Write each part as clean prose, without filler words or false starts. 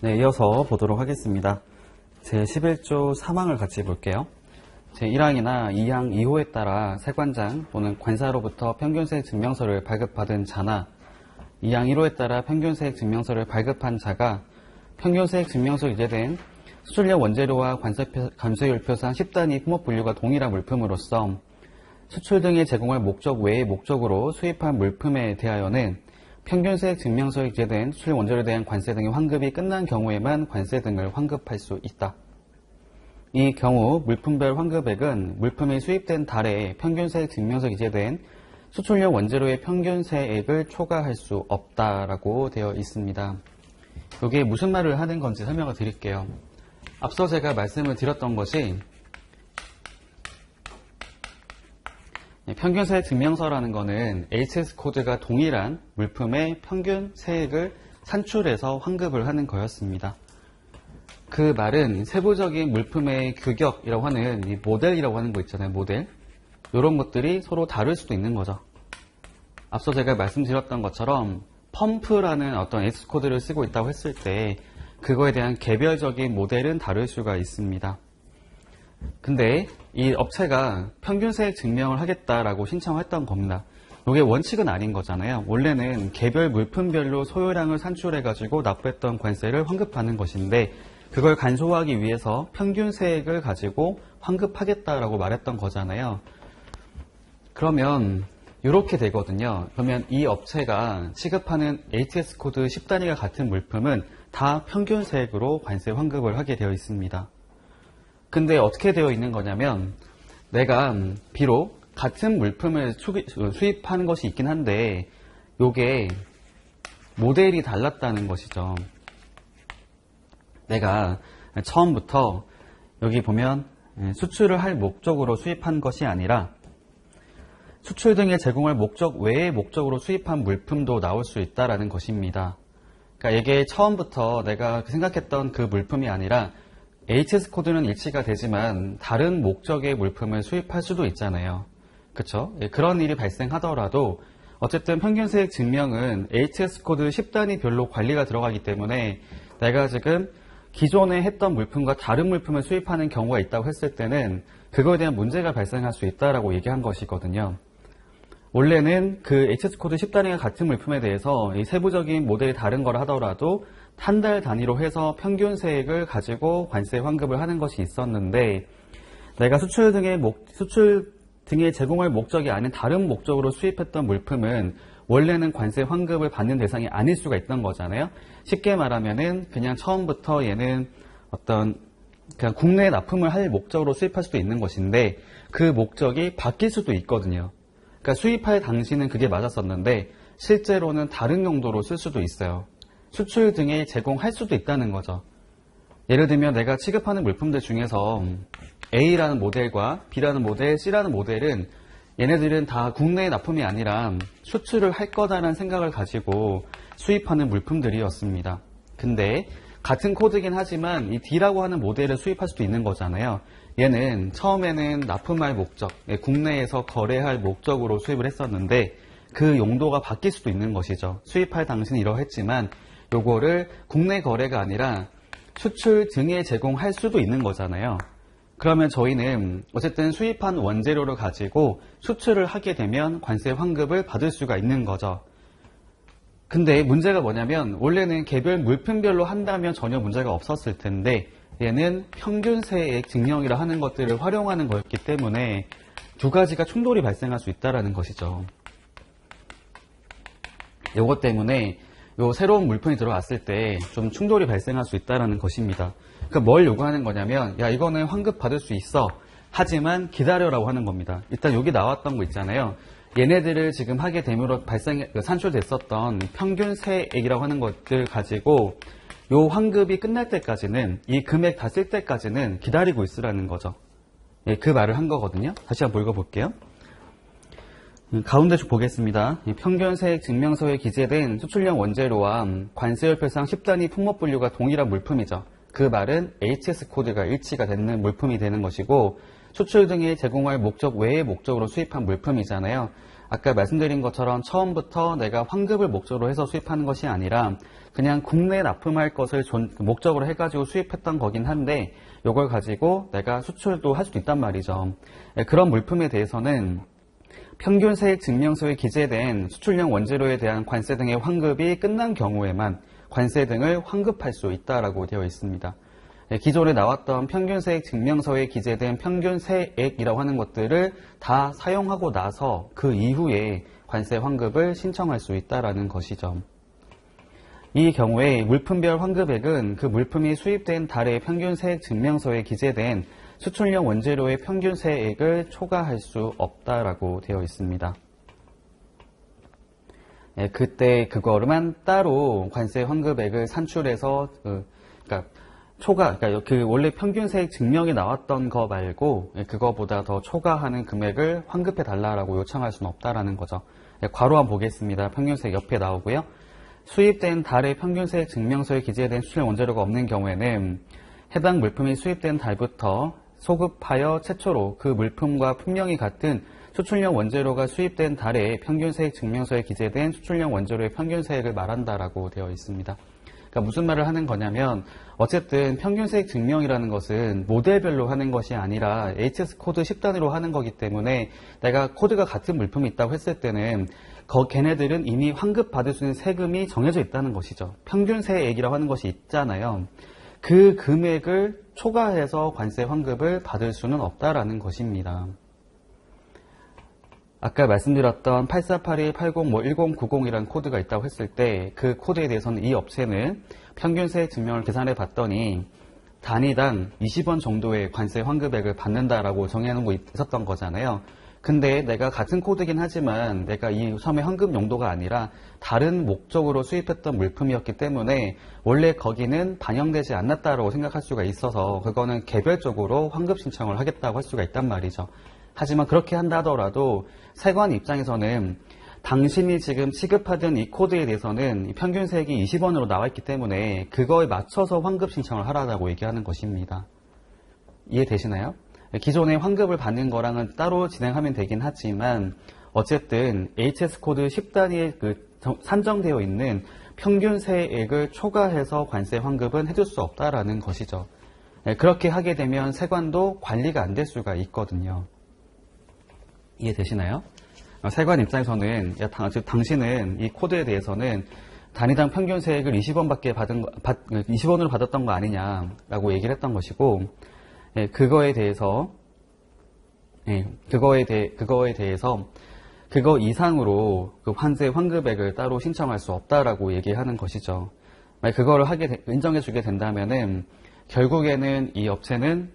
네, 이어서 보도록 하겠습니다. 제11조 3항을 같이 볼게요. 제1항이나 2항 2호에 따라 세관장 또는 관사로부터 평균세액 증명서를 발급받은 자나 2항 1호에 따라 평균세액 증명서를 발급한 자가 평균세액 증명서 기재된 수출용 원재료와 관세율표상 10단위 품목분류가 동일한 물품으로서 수출 등의 제공할 목적 외의 목적으로 수입한 물품에 대하여는 평균세액 증명서에 기재된 수출 원재료에 대한 관세 등의 환급이 끝난 경우에만 관세 등을 환급할 수 있다. 이 경우 물품별 환급액은 물품이 수입된 달에 평균세액 증명서 기재된 수출용 원재료의 평균세액을 초과할 수 없다라고 되어 있습니다. 이게 무슨 말을 하는 건지 설명을 드릴게요. 앞서 제가 말씀을 드렸던 것이 평균세액 증명서라는 것은 HS 코드가 동일한 물품의 평균 세액을 산출해서 환급을 하는 거였습니다. 그 말은 세부적인 물품의 규격이라고 하는 이 모델이라고 하는 거 있잖아요. 모델. 이런 것들이 서로 다를 수도 있는 거죠. 앞서 제가 말씀드렸던 것처럼 펌프라는 어떤 HS 코드를 쓰고 있다고 했을 때 그거에 대한 개별적인 모델은 다를 수가 있습니다. 근데 이 업체가 평균세액 증명을 하겠다라고 신청했던 겁니다. 이게 원칙은 아닌 거잖아요. 원래는 개별 물품별로 소요량을 산출해가지고 납부했던 관세를 환급하는 것인데 그걸 간소화하기 위해서 평균세액을 가지고 환급하겠다라고 말했던 거잖아요. 그러면 이렇게 되거든요. 그러면 이 업체가 취급하는 HTS 코드 10단위가 같은 물품은 다 평균세액으로 관세 환급을 하게 되어 있습니다. 근데 어떻게 되어 있는 거냐면 내가 비록 같은 물품을 수입하는 것이 있긴 한데 이게 모델이 달랐다는 것이죠. 내가 처음부터 여기 보면 수출을 할 목적으로 수입한 것이 아니라 수출 등의 제공할 목적 외의 목적으로 수입한 물품도 나올 수 있다는 것입니다. 그러니까 이게 처음부터 내가 생각했던 그 물품이 아니라 HS 코드는 일치가 되지만 다른 목적의 물품을 수입할 수도 있잖아요. 그쵸? 그런 일이 발생하더라도 어쨌든 평균세액 증명은 HS 코드 10단위별로 관리가 들어가기 때문에 내가 지금 기존에 했던 물품과 다른 물품을 수입하는 경우가 있다고 했을 때는 그거에 대한 문제가 발생할 수 있다라고 얘기한 것이거든요. 원래는 그 HS 코드 10단위가 같은 물품에 대해서 이 세부적인 모델이 다른 걸 하더라도 한 달 단위로 해서 평균세액을 가지고 관세 환급을 하는 것이 있었는데 내가 수출 등의 제공할 목적이 아닌 다른 목적으로 수입했던 물품은 원래는 관세 환급을 받는 대상이 아닐 수가 있던 거잖아요. 쉽게 말하면은 그냥 처음부터 얘는 어떤 그냥 국내에 납품을 할 목적으로 수입할 수도 있는 것인데 그 목적이 바뀔 수도 있거든요. 그러니까 수입할 당시는 그게 맞았었는데 실제로는 다른 용도로 쓸 수도 있어요. 수출 등에 제공할 수도 있다는 거죠. 예를 들면 내가 취급하는 물품들 중에서 A라는 모델과 B라는 모델, C라는 모델은 얘네들은 다 국내에 납품이 아니라 수출을 할 거다라는 생각을 가지고 수입하는 물품들이었습니다. 근데 같은 코드긴 하지만 이 D라고 하는 모델을 수입할 수도 있는 거잖아요. 얘는 처음에는 납품할 목적, 국내에서 거래할 목적으로 수입을 했었는데 그 용도가 바뀔 수도 있는 것이죠. 수입할 당시는 이러했지만 요거를 국내 거래가 아니라 수출 등에 제공할 수도 있는 거잖아요. 그러면 저희는 어쨌든 수입한 원재료를 가지고 수출을 하게 되면 관세 환급을 받을 수가 있는 거죠. 근데 문제가 뭐냐면 원래는 개별 물품별로 한다면 전혀 문제가 없었을 텐데 얘는 평균세액 증명이라 하는 것들을 활용하는 거였기 때문에 두 가지가 충돌이 발생할 수 있다는 것이죠. 이것 때문에 요 새로운 물품이 들어왔을 때 좀 충돌이 발생할 수 있다는 것입니다. 그러니까 뭘 요구하는 거냐면 야 이거는 환급 받을 수 있어. 하지만 기다려라고 하는 겁니다. 일단 여기 나왔던 거 있잖아요. 얘네들을 지금 하게 됨으로 산출됐었던 평균세액이라고 하는 것들 가지고 요 환급이 끝날 때까지는 이 금액 다 쓸 때까지는 기다리고 있으라는 거죠. 예, 그 말을 한 거거든요. 다시 한번 읽어볼게요. 가운데 쭉 보겠습니다. 평균세액 증명서에 기재된 수출용 원재료와 관세율표상 10단위 품목분류가 동일한 물품이죠. 그 말은 HS 코드가 일치가 되는 물품이 되는 것이고 수출 등에 제공할 목적 외의 목적으로 수입한 물품이잖아요. 아까 말씀드린 것처럼 처음부터 내가 환급을 목적으로 해서 수입하는 것이 아니라 그냥 국내에 납품할 것을 목적으로 해가지고 수입했던 거긴 한데 이걸 가지고 내가 수출도 할 수도 있단 말이죠. 그런 물품에 대해서는 평균 세액 증명서에 기재된 수출용 원재료에 대한 관세 등의 환급이 끝난 경우에만 관세 등을 환급할 수 있다라고 되어 있습니다. 기존에 나왔던 평균 세액 증명서에 기재된 평균 세액이라고 하는 것들을 다 사용하고 나서 그 이후에 관세 환급을 신청할 수 있다라는 것이죠. 이 경우에 물품별 환급액은 그 물품이 수입된 달의 평균 세액 증명서에 기재된 수출용 원재료의 평균 세액을 초과할 수 없다라고 되어 있습니다. 그때 그거만 따로 관세 환급액을 산출해서 그러니까 그 원래 평균 세액 증명이 나왔던 거 말고 그거보다 더 초과하는 금액을 환급해 달라라고 요청할 수는 없다라는 거죠. 괄호 한번 보겠습니다. 평균 세액 옆에 나오고요. 수입된 달의 평균 세액 증명서에 기재된 수출 원재료가 없는 경우에는 해당 물품이 수입된 달부터 소급하여 최초로 그 물품과 품명이 같은 수출용 원재료가 수입된 달에 평균 세액 증명서에 기재된 수출용 원재료의 평균 세액을 말한다라고 되어 있습니다. 그러니까 무슨 말을 하는 거냐면 어쨌든 평균 세액 증명이라는 것은 모델별로 하는 것이 아니라 HS 코드 10단위로 하는 거기 때문에 내가 코드가 같은 물품이 있다고 했을 때는 걔네들은 이미 환급받을 수 있는 세금이 정해져 있다는 것이죠. 평균 세액이라고 하는 것이 있잖아요. 그 금액을 초과해서 관세 환급을 받을 수는 없다라는 것입니다. 아까 말씀드렸던 8481, 80, 1090이라는 코드가 있다고 했을 때 그 코드에 대해서는 이 업체는 평균 세액 증명을 계산해 봤더니 단위당 20원 정도의 관세 환급액을 받는다라고 정해놓은 있었던 거잖아요. 근데 내가 같은 코드긴 하지만 내가 이 처음에 환급 용도가 아니라 다른 목적으로 수입했던 물품이었기 때문에 원래 거기는 반영되지 않았다고 생각할 수가 있어서 그거는 개별적으로 환급 신청을 하겠다고 할 수가 있단 말이죠. 하지만 그렇게 한다 하더라도 세관 입장에서는 당신이 지금 취급하던 이 코드에 대해서는 평균 세액이 20원으로 나와 있기 때문에 그거에 맞춰서 환급 신청을 하라고 얘기하는 것입니다. 이해되시나요? 기존에 환급을 받는 거랑은 따로 진행하면 되긴 하지만 어쨌든 HS 코드 10단위에 산정되어 있는 평균 세액을 초과해서 관세 환급은 해줄 수 없다라는 것이죠. 그렇게 하게 되면 세관도 관리가 안 될 수가 있거든요. 이해되시나요? 세관 입장에서는 당신은 이 코드에 대해서는 단위당 평균 세액을 20원으로 받았던 거 아니냐라고 얘기를 했던 것이고 그거에 대해서 그거 이상으로 그 관세 환급액을 따로 신청할 수 없다라고 얘기하는 것이죠. 그거를 인정해주게 된다면은 결국에는 이 업체는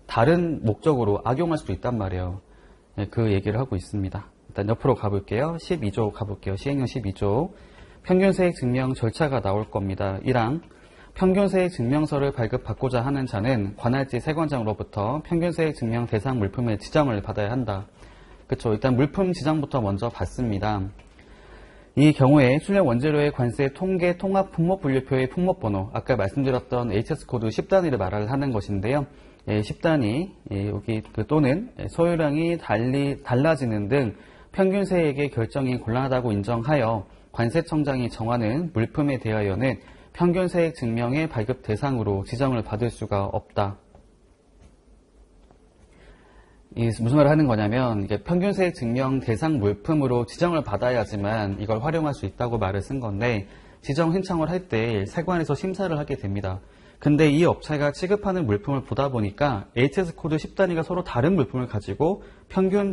다른 목적으로 악용할 수도 있단 말이에요. 그 얘기를 하고 있습니다. 일단 옆으로 가볼게요. 12조 가볼게요. 시행령 12조. 평균세액 증명 절차가 나올 겁니다. 1항. 평균세액 증명서를 발급받고자 하는 자는 관할지 세관장으로부터 평균세액 증명 대상 물품의 지정을 받아야 한다. 그쵸. 일단 물품 지정부터 먼저 받습니다. 이 경우에 수출용 원재료의 관세 통계 통합 품목 분류표의 품목번호, 아까 말씀드렸던 HS 코드 10단위를 말을 하는 것인데요. 10단위, 여기 또는 소유량이 달라지는 등 평균세액의 결정이 곤란하다고 인정하여 관세청장이 정하는 물품에 대하여는 평균세액 증명의 발급 대상으로 지정을 받을 수가 없다. 무슨 말을 하는 거냐면 평균세액 증명 대상 물품으로 지정을 받아야지만 이걸 활용할 수 있다고 말을 쓴 건데 지정 신청을 할 때 세관에서 심사를 하게 됩니다. 근데 이 업체가 취급하는 물품을 보다 보니까 HS 코드 10단위가 서로 다른 물품을 가지고 평균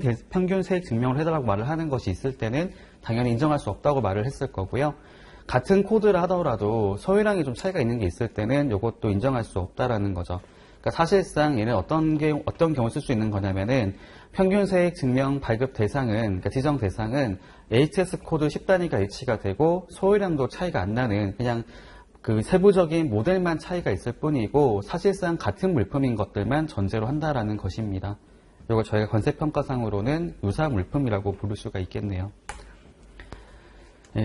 세액 증명을 해달라고 말을 하는 것이 있을 때는 당연히 인정할 수 없다고 말을 했을 거고요. 같은 코드를 하더라도 소유량이 좀 차이가 있는 게 있을 때는 이것도 인정할 수 없다라는 거죠. 그러니까 사실상 얘는 어떤 경우 쓸 수 있는 거냐면은 평균세액 증명 발급 대상은, 그러니까 지정 대상은 HS 코드 10단위가 일치가 되고 소유량도 차이가 안 나는 그냥 그 세부적인 모델만 차이가 있을 뿐이고 사실상 같은 물품인 것들만 전제로 한다라는 것입니다. 이걸 저희가 관세평가상으로는 유사 물품이라고 부를 수가 있겠네요.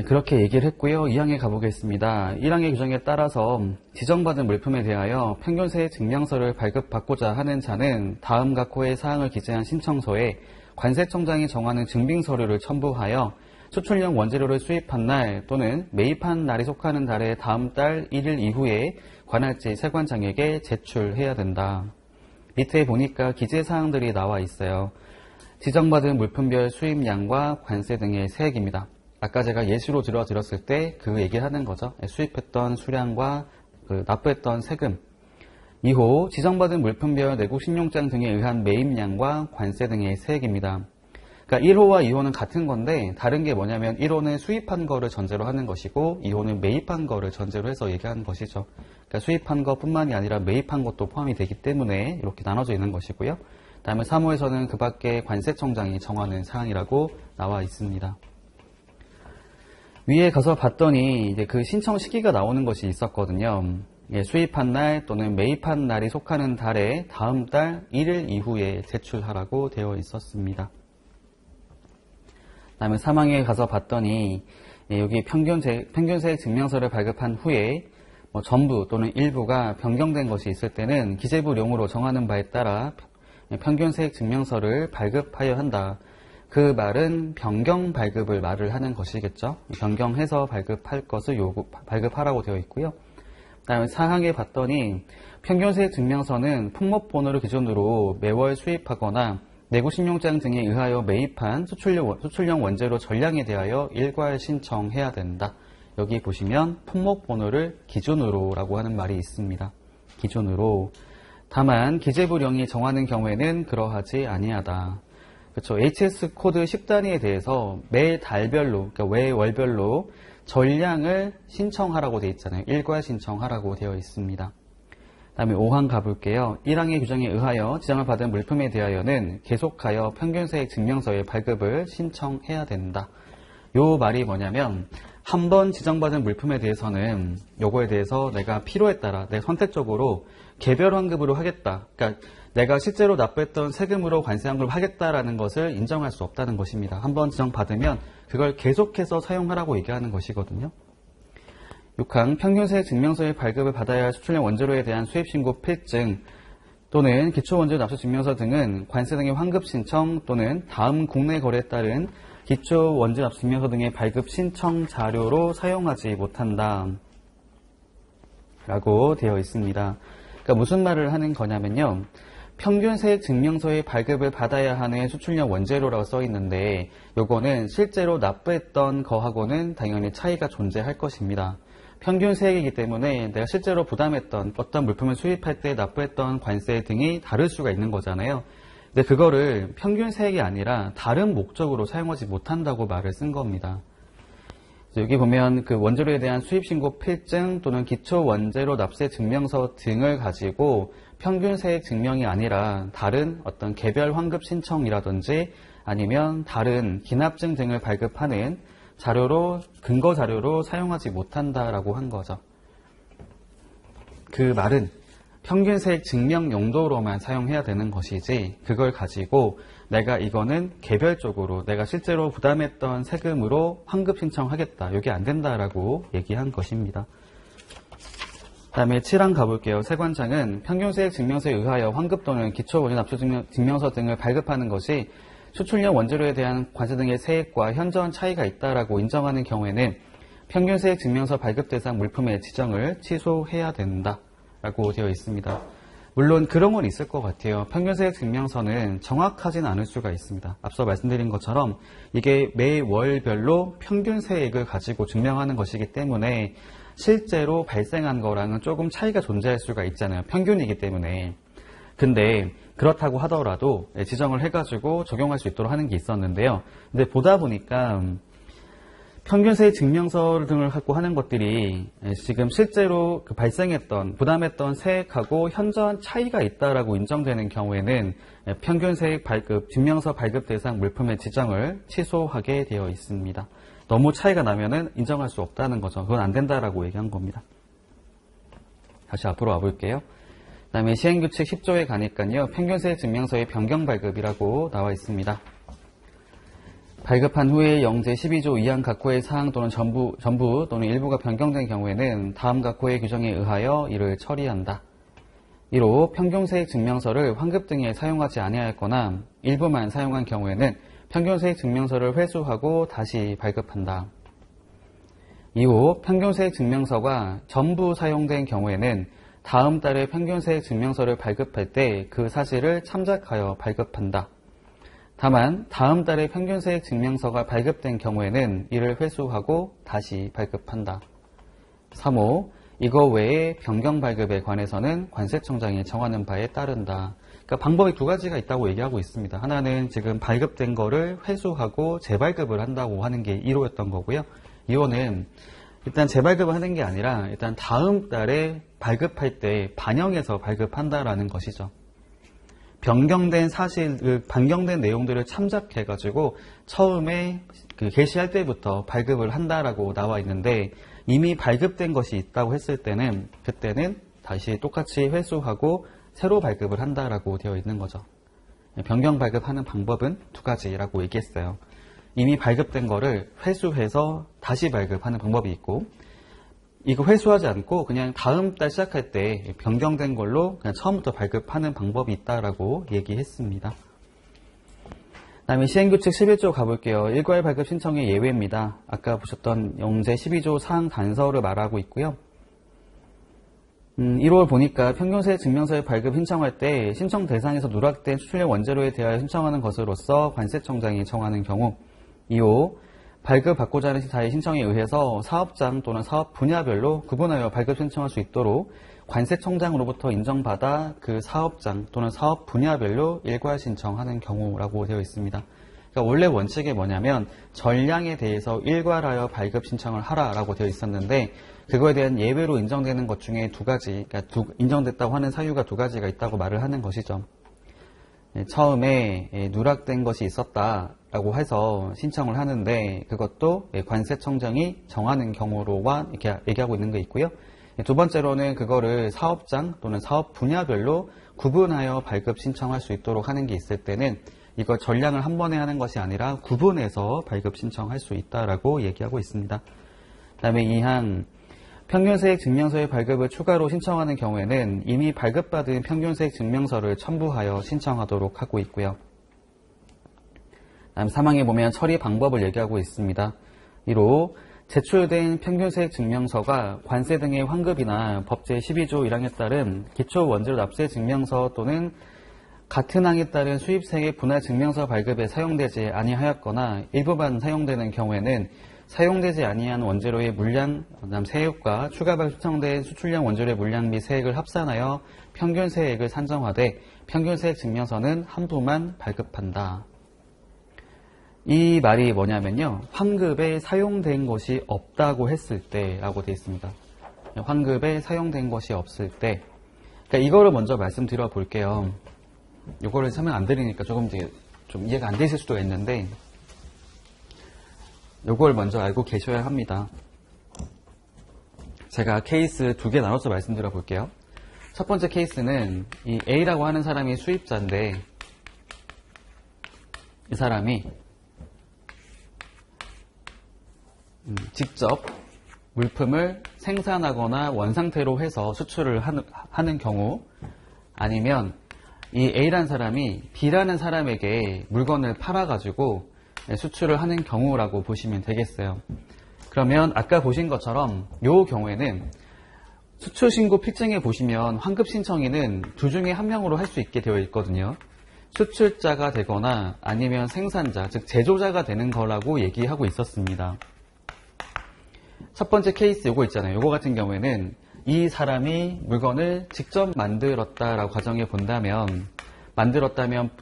그렇게 얘기를 했고요. 2항에 가보겠습니다. 1항의 규정에 따라서 지정받은 물품에 대하여 평균세액 증명서를 발급받고자 하는 자는 다음 각호의 사항을 기재한 신청서에 관세청장이 정하는 증빙서류를 첨부하여 수출용 원재료를 수입한 날 또는 매입한 날이 속하는 달의 다음 달 1일 이후에 관할지 세관장에게 제출해야 된다. 밑에 보니까 기재사항들이 나와 있어요. 지정받은 물품별 수입량과 관세 등의 세액입니다. 아까 제가 예시로 들어드렸을 때 그 얘기를 하는 거죠. 수입했던 수량과 납부했던 세금. 2호, 지정받은 물품별 내국 신용장 등에 의한 매입량과 관세 등의 세액입니다. 그러니까 1호와 2호는 같은 건데 다른 게 뭐냐면 1호는 수입한 거를 전제로 하는 것이고 2호는 매입한 거를 전제로 해서 얘기하는 것이죠. 그러니까 수입한 것뿐만이 아니라 매입한 것도 포함이 되기 때문에 이렇게 나눠져 있는 것이고요. 다음에 3호에서는 그 밖에 관세청장이 정하는 사항이라고 나와 있습니다. 위에 가서 봤더니 이제 그 신청 시기가 나오는 것이 있었거든요. 수입한 날 또는 매입한 날이 속하는 달의 다음 달 1일 이후에 제출하라고 되어 있었습니다. 다음에 3항에 가서 봤더니 여기 평균세액 증명서를 발급한 후에 전부 또는 일부가 변경된 것이 있을 때는 기재부령으로 정하는 바에 따라 평균세액 증명서를 발급하여야 한다. 그 말은 변경 발급을 말을 하는 것이겠죠. 변경해서 발급할 것을 발급하라고 되어 있고요. 다음에 4항에 봤더니 평균세액 증명서는 품목번호를 기준으로 매월 수입하거나 내구신용장 등에 의하여 매입한 수출용 원재료 전량에 대하여 일괄 신청해야 된다. 여기 보시면 품목번호를 기준으로 라고 하는 말이 있습니다. 기준으로. 다만 기재부령이 정하는 경우에는 그러하지 아니하다. 그렇죠. HS 코드 10단위에 대해서 매 달별로, 그러니까 매 월별로 전량을 신청하라고 되어 있잖아요. 일괄 신청하라고 되어 있습니다. 다음에 5항 가볼게요. 1항의 규정에 의하여 지정을 받은 물품에 대하여는 계속하여 평균세액 증명서의 발급을 신청해야 된다. 요 말이 뭐냐면 한 번 지정받은 물품에 대해서는 요거에 대해서 내가 필요에 따라 내가 선택적으로 개별 환급으로 하겠다. 그러니까 내가 실제로 납부했던 세금으로 관세환급을 하겠다라는 것을 인정할 수 없다는 것입니다. 한 번 지정받으면 그걸 계속해서 사용하라고 얘기하는 것이거든요. 6항 평균세액 증명서의 발급을 받아야 할 수출용 원재료에 대한 수입신고 필증 또는 기초원재료 납수증명서 등은 관세 등의 환급 신청 또는 다음 국내 거래에 따른 기초원재료 납수증명서 등의 발급 신청 자료로 사용하지 못한다. 라고 되어 있습니다. 그러니까 무슨 말을 하는 거냐면요. 평균세액 증명서의 발급을 받아야 하는 수출용 원재료라고 써 있는데 요거는 실제로 납부했던 거하고는 당연히 차이가 존재할 것입니다. 평균세액이기 때문에 내가 실제로 부담했던 어떤 물품을 수입할 때 납부했던 관세 등이 다를 수가 있는 거잖아요. 근데 그거를 평균세액이 아니라 다른 목적으로 사용하지 못한다고 말을 쓴 겁니다. 여기 보면 그 원재료에 대한 수입신고 필증 또는 기초원재료 납세 증명서 등을 가지고 평균세액 증명이 아니라 다른 어떤 개별 환급 신청이라든지 아니면 다른 기납증 등을 발급하는 자료로, 근거 자료로 사용하지 못한다라고 한 거죠. 그 말은 평균세액 증명 용도로만 사용해야 되는 것이지 그걸 가지고 내가 이거는 개별적으로 내가 실제로 부담했던 세금으로 환급 신청하겠다. 이게 안 된다라고 얘기한 것입니다. 다음에 7항 가볼게요. 세관장은 평균세액 증명서에 의하여 환급 또는 기초원유 납부 증명서 등을 발급하는 것이 수출용 원재료에 대한 관세 등의 세액과 현저한 차이가 있다라고 인정하는 경우에는 평균세액 증명서 발급 대상 물품의 지정을 취소해야 된다라고 되어 있습니다. 물론 그런 건 있을 것 같아요. 평균세액 증명서는 정확하진 않을 수가 있습니다. 앞서 말씀드린 것처럼 이게 매월별로 평균세액을 가지고 증명하는 것이기 때문에 실제로 발생한 거랑은 조금 차이가 존재할 수가 있잖아요. 평균이기 때문에. 근데 그렇다고 하더라도 지정을 해가지고 적용할 수 있도록 하는 게 있었는데요. 근데 보다 보니까 평균세액 증명서 등을 갖고 하는 것들이 지금 실제로 그 발생했던, 부담했던 세액하고 현저한 차이가 있다라고 인정되는 경우에는 평균세액 발급, 증명서 발급 대상 물품의 지정을 취소하게 되어 있습니다. 너무 차이가 나면은 인정할 수 없다는 거죠. 그건 안 된다라고 얘기한 겁니다. 다시 앞으로 와볼게요. 그 다음에 시행규칙 10조에 가니까요. 평균세액 증명서의 변경 발급이라고 나와 있습니다. 발급한 후에 영제 12조 2항 각호의 사항 또는 전부 또는 일부가 변경된 경우에는 다음 각호의 규정에 의하여 이를 처리한다. 이로 평균세액증명서를 환급 등에 사용하지 아니하였거나 일부만 사용한 경우에는 평균세액증명서를 회수하고 다시 발급한다. 이후 평균세액증명서가 전부 사용된 경우에는 다음 달에 평균세액증명서를 발급할 때 그 사실을 참작하여 발급한다. 다만 다음 달에 평균세액증명서가 발급된 경우에는 이를 회수하고 다시 발급한다. 3호 이거 외에 변경 발급에 관해서는 관세청장이 정하는 바에 따른다. 그러니까 방법이 두 가지가 있다고 얘기하고 있습니다. 하나는 지금 발급된 거를 회수하고 재발급을 한다고 하는 게 1호였던 거고요. 2호는 일단 재발급을 하는 게 아니라 일단 다음 달에 발급할 때 반영해서 발급한다라는 것이죠. 변경된 변경된 내용들을 참작해가지고 처음에 게시할 때부터 발급을 한다라고 나와 있는데 이미 발급된 것이 있다고 했을 때는 그때는 다시 똑같이 회수하고 새로 발급을 한다라고 되어 있는 거죠. 변경 발급하는 방법은 두 가지라고 얘기했어요. 이미 발급된 거를 회수해서 다시 발급하는 방법이 있고 이거 회수하지 않고 그냥 다음 달 시작할 때 변경된 걸로 그냥 처음부터 발급하는 방법이 있다라고 얘기했습니다. 다음에 시행규칙 11조 가볼게요. 일괄 발급 신청의 예외입니다. 아까 보셨던 영제 12조 사항 단서를 말하고 있고요. 1월 보니까 평균세액 증명서의 발급 신청할 때 신청 대상에서 누락된 수출용 원재료에 대하여 신청하는 것으로서 관세청장이 정하는 경우 2호 발급받고자 하는 자의 신청에 의해서 사업장 또는 사업 분야별로 구분하여 발급 신청할 수 있도록 관세청장으로부터 인정받아 그 사업장 또는 사업 분야별로 일괄 신청하는 경우라고 되어 있습니다. 그러니까 원래 원칙이 뭐냐면 전량에 대해서 일괄하여 발급 신청을 하라라고 되어 있었는데 그거에 대한 예외로 인정되는 것 중에 두 가지, 그러니까 인정됐다고 하는 사유가 두 가지가 있다고 말을 하는 것이죠. 처음에 누락된 것이 있었다라고 해서 신청을 하는데 그것도 관세청장이 정하는 경우로만 이렇게 얘기하고 있는 게 있고요. 두 번째로는 그거를 사업장 또는 사업 분야별로 구분하여 발급 신청할 수 있도록 하는 게 있을 때는 이거 전량을 한 번에 하는 것이 아니라 구분해서 발급 신청할 수 있다라고 얘기하고 있습니다. 그 다음에 2항 평균세액 증명서의 발급을 추가로 신청하는 경우에는 이미 발급받은 평균세액 증명서를 첨부하여 신청하도록 하고 있고요. 다음 3항에 보면 처리 방법을 얘기하고 있습니다. 1호 제출된 평균세액 증명서가 관세 등의 환급이나 법제 12조 1항에 따른 기초 원재료 납세 증명서 또는 같은 항에 따른 수입세액 분할 증명서 발급에 사용되지 아니하였거나 일부만 사용되는 경우에는 사용되지 아니한 원재료의 물량, 그다음 세액과 추가 신청된 수출량 원재료의 물량 및 세액을 합산하여 평균세액을 산정하되 평균세액 증명서는 한 부만 발급한다. 이 말이 뭐냐면요. 환급에 사용된 것이 없다고 했을 때라고 되어 있습니다. 환급에 사용된 것이 없을 때. 그러니까 이거를 먼저 말씀드려 볼게요. 이거를 설명 안 드리니까 조금 좀 이해가 안 되실 수도 있는데 이걸 먼저 알고 계셔야 합니다. 제가 케이스 두 개 나눠서 말씀드려 볼게요. 첫 번째 케이스는 이 A라고 하는 사람이 수입자인데 이 사람이 직접 물품을 생산하거나 원상태로 해서 수출을 하는 경우 아니면 이 A라는 사람이 B라는 사람에게 물건을 팔아가지고 수출을 하는 경우라고 보시면 되겠어요. 그러면 아까 보신 것처럼 이 경우에는 수출신고 필증에 보시면 환급신청인은 두 중에 한 명으로 할 수 있게 되어 있거든요. 수출자가 되거나 아니면 생산자, 즉 제조자가 되는 거라고 얘기하고 있었습니다. 첫 번째 케이스 요거 있잖아요. 요거 같은 경우에는 이 사람이 물건을 직접 만들었다라고 가정해 본다면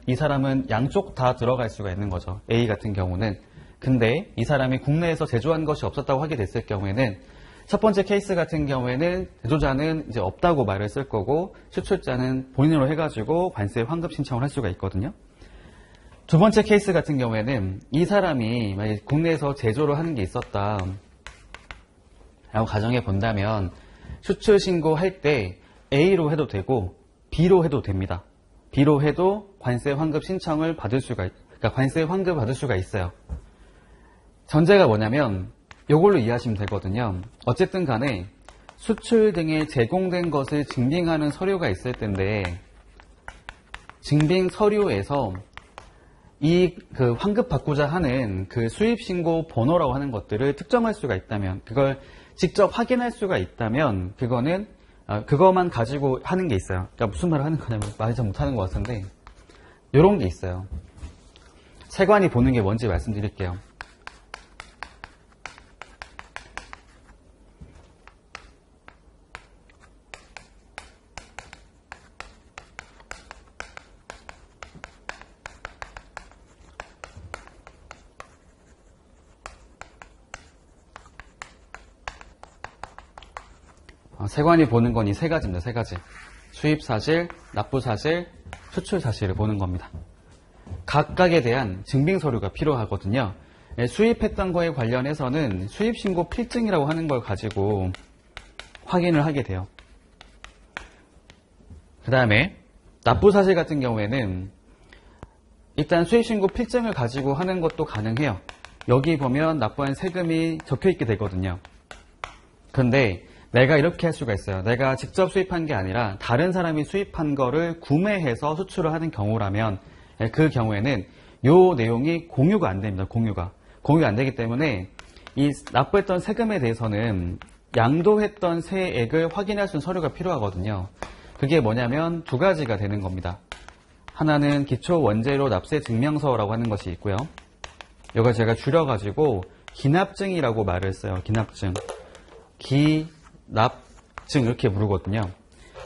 이 사람은 양쪽 다 들어갈 수가 있는 거죠. A 같은 경우는. 근데 이 사람이 국내에서 제조한 것이 없었다고 하게 됐을 경우에는 첫 번째 케이스 같은 경우에는 제조자는 이제 없다고 말을 쓸 거고 수출자는 본인으로 해가지고 관세 환급 신청을 할 수가 있거든요. 두 번째 케이스 같은 경우에는 이 사람이 만약 국내에서 제조를 하는 게 있었다 라고 가정해 본다면 수출 신고할 때 A로 해도 되고 B로 해도 됩니다. B로 해도 관세 환급 신청을 받을 수가, 그러니까 관세 환급 받을 수가 있어요. 전제가 뭐냐면 이걸로 이해하시면 되거든요. 어쨌든 간에 수출 등에 제공된 것을 증빙하는 서류가 있을 텐데 증빙 서류에서 이 환급 받고자 하는 그 수입신고 번호라고 하는 것들을 특정할 수가 있다면, 그걸 직접 확인할 수가 있다면 그거는 그것만 가지고 하는 게 있어요. 그러니까 무슨 말을 하는 거냐면 말이 잘 못하는 것 같은데 이런 게 있어요. 세관이 보는 게 뭔지 말씀드릴게요. 세관이 보는 건 이 세 가지입니다. 세 가지. 수입사실, 납부사실, 수출사실을 보는 겁니다. 각각에 대한 증빙서류가 필요하거든요. 수입했던 거에 관련해서는 수입신고 필증이라고 하는 걸 가지고 확인을 하게 돼요. 그 다음에 납부사실 같은 경우에는 일단 수입신고 필증을 가지고 하는 것도 가능해요. 여기 보면 납부한 세금이 적혀있게 되거든요. 근데 내가 이렇게 할 수가 있어요. 내가 직접 수입한 게 아니라 다른 사람이 수입한 거를 구매해서 수출을 하는 경우라면 그 경우에는 요 내용이 공유가 안 됩니다. 공유가 안 되기 때문에 이 납부했던 세금에 대해서는 양도했던 세액을 확인할 수 있는 서류가 필요하거든요. 그게 뭐냐면 두 가지가 되는 겁니다. 하나는 기초 원재료 납세 증명서라고 하는 것이 있고요. 이걸 제가 줄여가지고 기납증이라고 말을 써요. 기납증. 기납증 이렇게 부르거든요.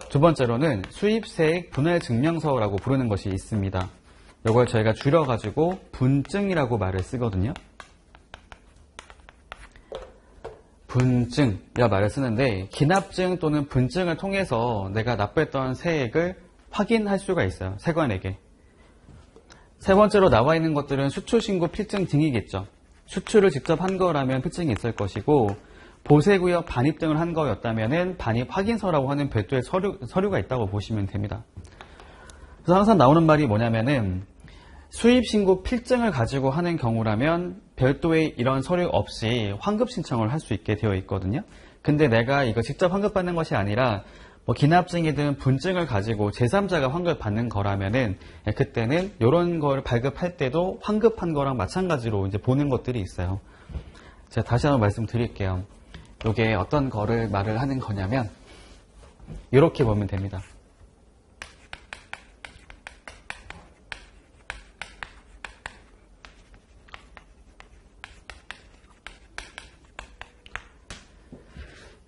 두 번째로는 수입세액 분할 증명서라고 부르는 것이 있습니다. 이걸 저희가 줄여가지고 분증이라고 말을 쓰거든요. 분증이라 말을 쓰는데 기납증 또는 분증을 통해서 내가 납부했던 세액을 확인할 수가 있어요. 세관에게. 세 번째로 나와 있는 것들은 수출신고 필증 등이겠죠. 수출을 직접 한 거라면 필증이 있을 것이고 보세구역 반입 등을 한 거였다면 반입 확인서라고 하는 별도의 서류가 있다고 보시면 됩니다. 그래서 항상 나오는 말이 뭐냐면은 수입신고 필증을 가지고 하는 경우라면 별도의 이런 서류 없이 환급 신청을 할 수 있게 되어 있거든요. 근데 내가 이거 직접 환급받는 것이 아니라 뭐 기납증이든 분증을 가지고 제3자가 환급을 받는 거라면은 그때는 이런 걸 발급할 때도 환급한 거랑 마찬가지로 이제 보는 것들이 있어요. 제가 다시 한번 말씀드릴게요. 이게 어떤 거를 말을 하는 거냐면 이렇게 보면 됩니다.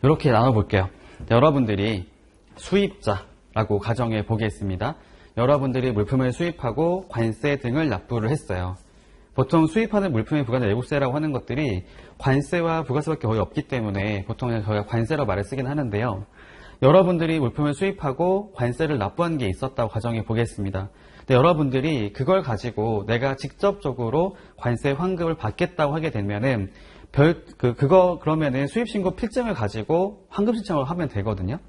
이렇게 나눠볼게요. 여러분들이 수입자라고 가정해 보겠습니다. 여러분들이 물품을 수입하고 관세 등을 납부를 했어요. 보통 수입하는 물품에 부과된 외국세라고 하는 것들이 관세와 부가세밖에 거의 없기 때문에 보통 저희가 관세로 말을 쓰긴 하는데요. 여러분들이 물품을 수입하고 관세를 납부한 게 있었다고 가정해 보겠습니다. 근데 여러분들이 그걸 가지고 내가 직접적으로 관세 환급을 받겠다고 하게 되면은 그러면은 수입신고 필증을 가지고 환급 신청을 하면 되거든요.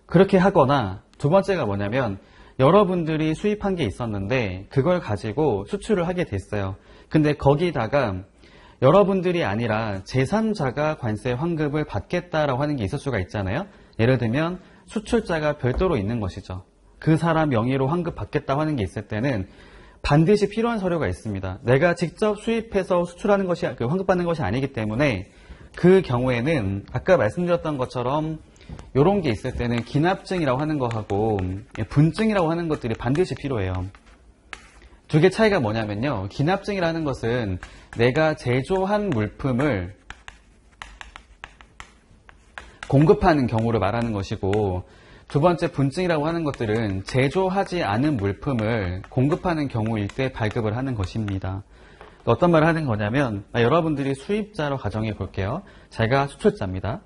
그렇게 하거나 두 번째가 뭐냐면 여러분들이 수입한 게 있었는데 그걸 가지고 수출을 하게 됐어요. 근데 거기다가 여러분들이 아니라 제3자가 관세 환급을 받겠다라고 하는 게 있을 수가 있잖아요. 예를 들면 수출자가 별도로 있는 것이죠. 그 사람 명의로 환급 받겠다고 하는 게 있을 때는 반드시 필요한 서류가 있습니다. 내가 직접 수입해서 수출하는 것이 환급받는 것이 아니기 때문에 그 경우에는 아까 말씀드렸던 것처럼 이런 게 있을 때는 기납증이라고 하는 거하고 분증이라고 하는 것들이 반드시 필요해요. 두 개 차이가 뭐냐면요. 기납증이라는 것은 내가 제조한 물품을 공급하는 경우를 말하는 것이고 두 번째 분증이라고 하는 것들은 제조하지 않은 물품을 공급하는 경우일 때 발급을 하는 것입니다. 어떤 말을 하는 거냐면 여러분들이 수입자로 가정해 볼게요. 제가 수출자입니다.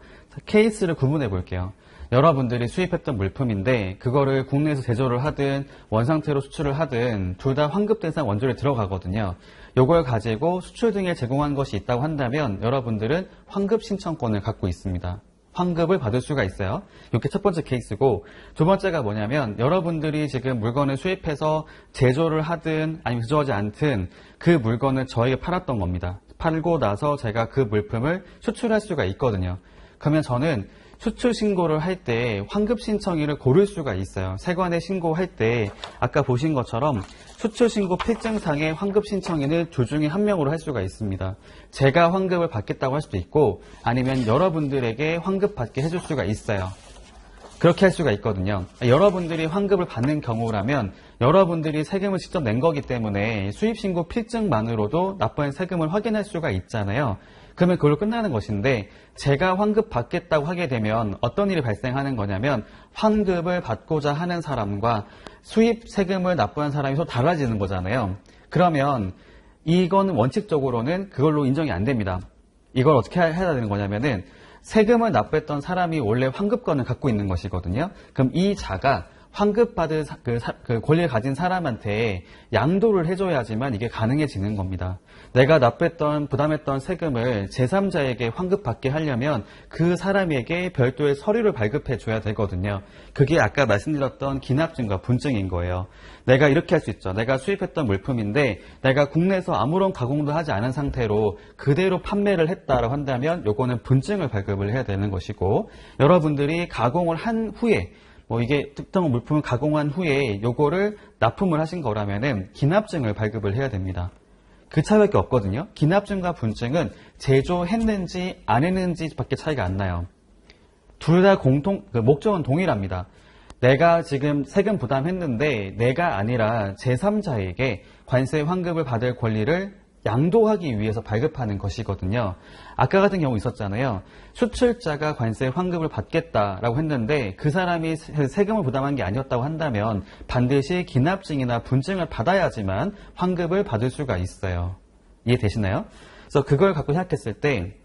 케이스를 구분해 볼게요. 여러분들이 수입했던 물품인데 그거를 국내에서 제조를 하든 원상태로 수출을 하든 둘 다 환급 대상 원조에 들어가거든요. 이걸 가지고 수출 등에 제공한 것이 있다고 한다면 여러분들은 환급 신청권을 갖고 있습니다. 환급을 받을 수가 있어요. 이렇게 첫 번째 케이스고 두 번째가 뭐냐면 여러분들이 지금 물건을 수입해서 제조를 하든 아니면 제조하지 않든 그 물건을 저에게 팔았던 겁니다. 팔고 나서 제가 그 물품을 수출할 수가 있거든요. 그러면 저는 수출 신고를 할 때 환급 신청일을 고를 수가 있어요. 세관에 신고할 때 아까 보신 것처럼 수출 신고 필증상의 환급 신청인을 둘 중에 한 명으로 할 수가 있습니다. 제가 환급을 받겠다고 할 수도 있고 아니면 여러분들에게 환급 받게 해줄 수가 있어요. 그렇게 할 수가 있거든요. 여러분들이 환급을 받는 경우라면 여러분들이 세금을 직접 낸 거기 때문에 수입신고 필증만으로도 납부한 세금을 확인할 수가 있잖아요. 그러면 그걸로 끝나는 것인데 제가 환급 받겠다고 하게 되면 어떤 일이 발생하는 거냐면 환급을 받고자 하는 사람과 수입 세금을 납부한 사람이 서로 달라지는 거잖아요. 그러면 이건 원칙적으로는 그걸로 인정이 안 됩니다. 이걸 어떻게 해야 되는 거냐면은 세금을 납부했던 사람이 원래 환급권을 갖고 있는 것이거든요. 그럼 이 자가 환급받을 그 권리를 가진 사람한테 양도를 해줘야지만 이게 가능해지는 겁니다. 내가 납부했던, 부담했던 세금을 제3자에게 환급받게 하려면 그 사람에게 별도의 서류를 발급해줘야 되거든요. 그게 아까 말씀드렸던 기납증과 분증인 거예요. 내가 이렇게 할 수 있죠. 내가 수입했던 물품인데 내가 국내에서 아무런 가공도 하지 않은 상태로 그대로 판매를 했다라고 한다면 요거는 분증을 발급을 해야 되는 것이고, 여러분들이 가공을 한 후에 이게 특정 물품을 가공한 후에 요거를 납품을 하신 거라면은 기납증을 발급을 해야 됩니다. 그 차이밖에 없거든요. 기납증과 분증은 제조했는지 안 했는지 밖에 차이가 안 나요. 둘 다 목적은 동일합니다. 내가 지금 세금 부담했는데 내가 아니라 제3자에게 관세 환급을 받을 권리를 양도하기 위해서 발급하는 것이거든요. 아까 같은 경우 있었잖아요. 수출자가 관세 환급을 받겠다라고 했는데 그 사람이 세금을 부담한 게 아니었다고 한다면 반드시 기납증이나 분증을 받아야지만 환급을 받을 수가 있어요. 이해되시나요? 그래서 그걸 갖고 생각했을 때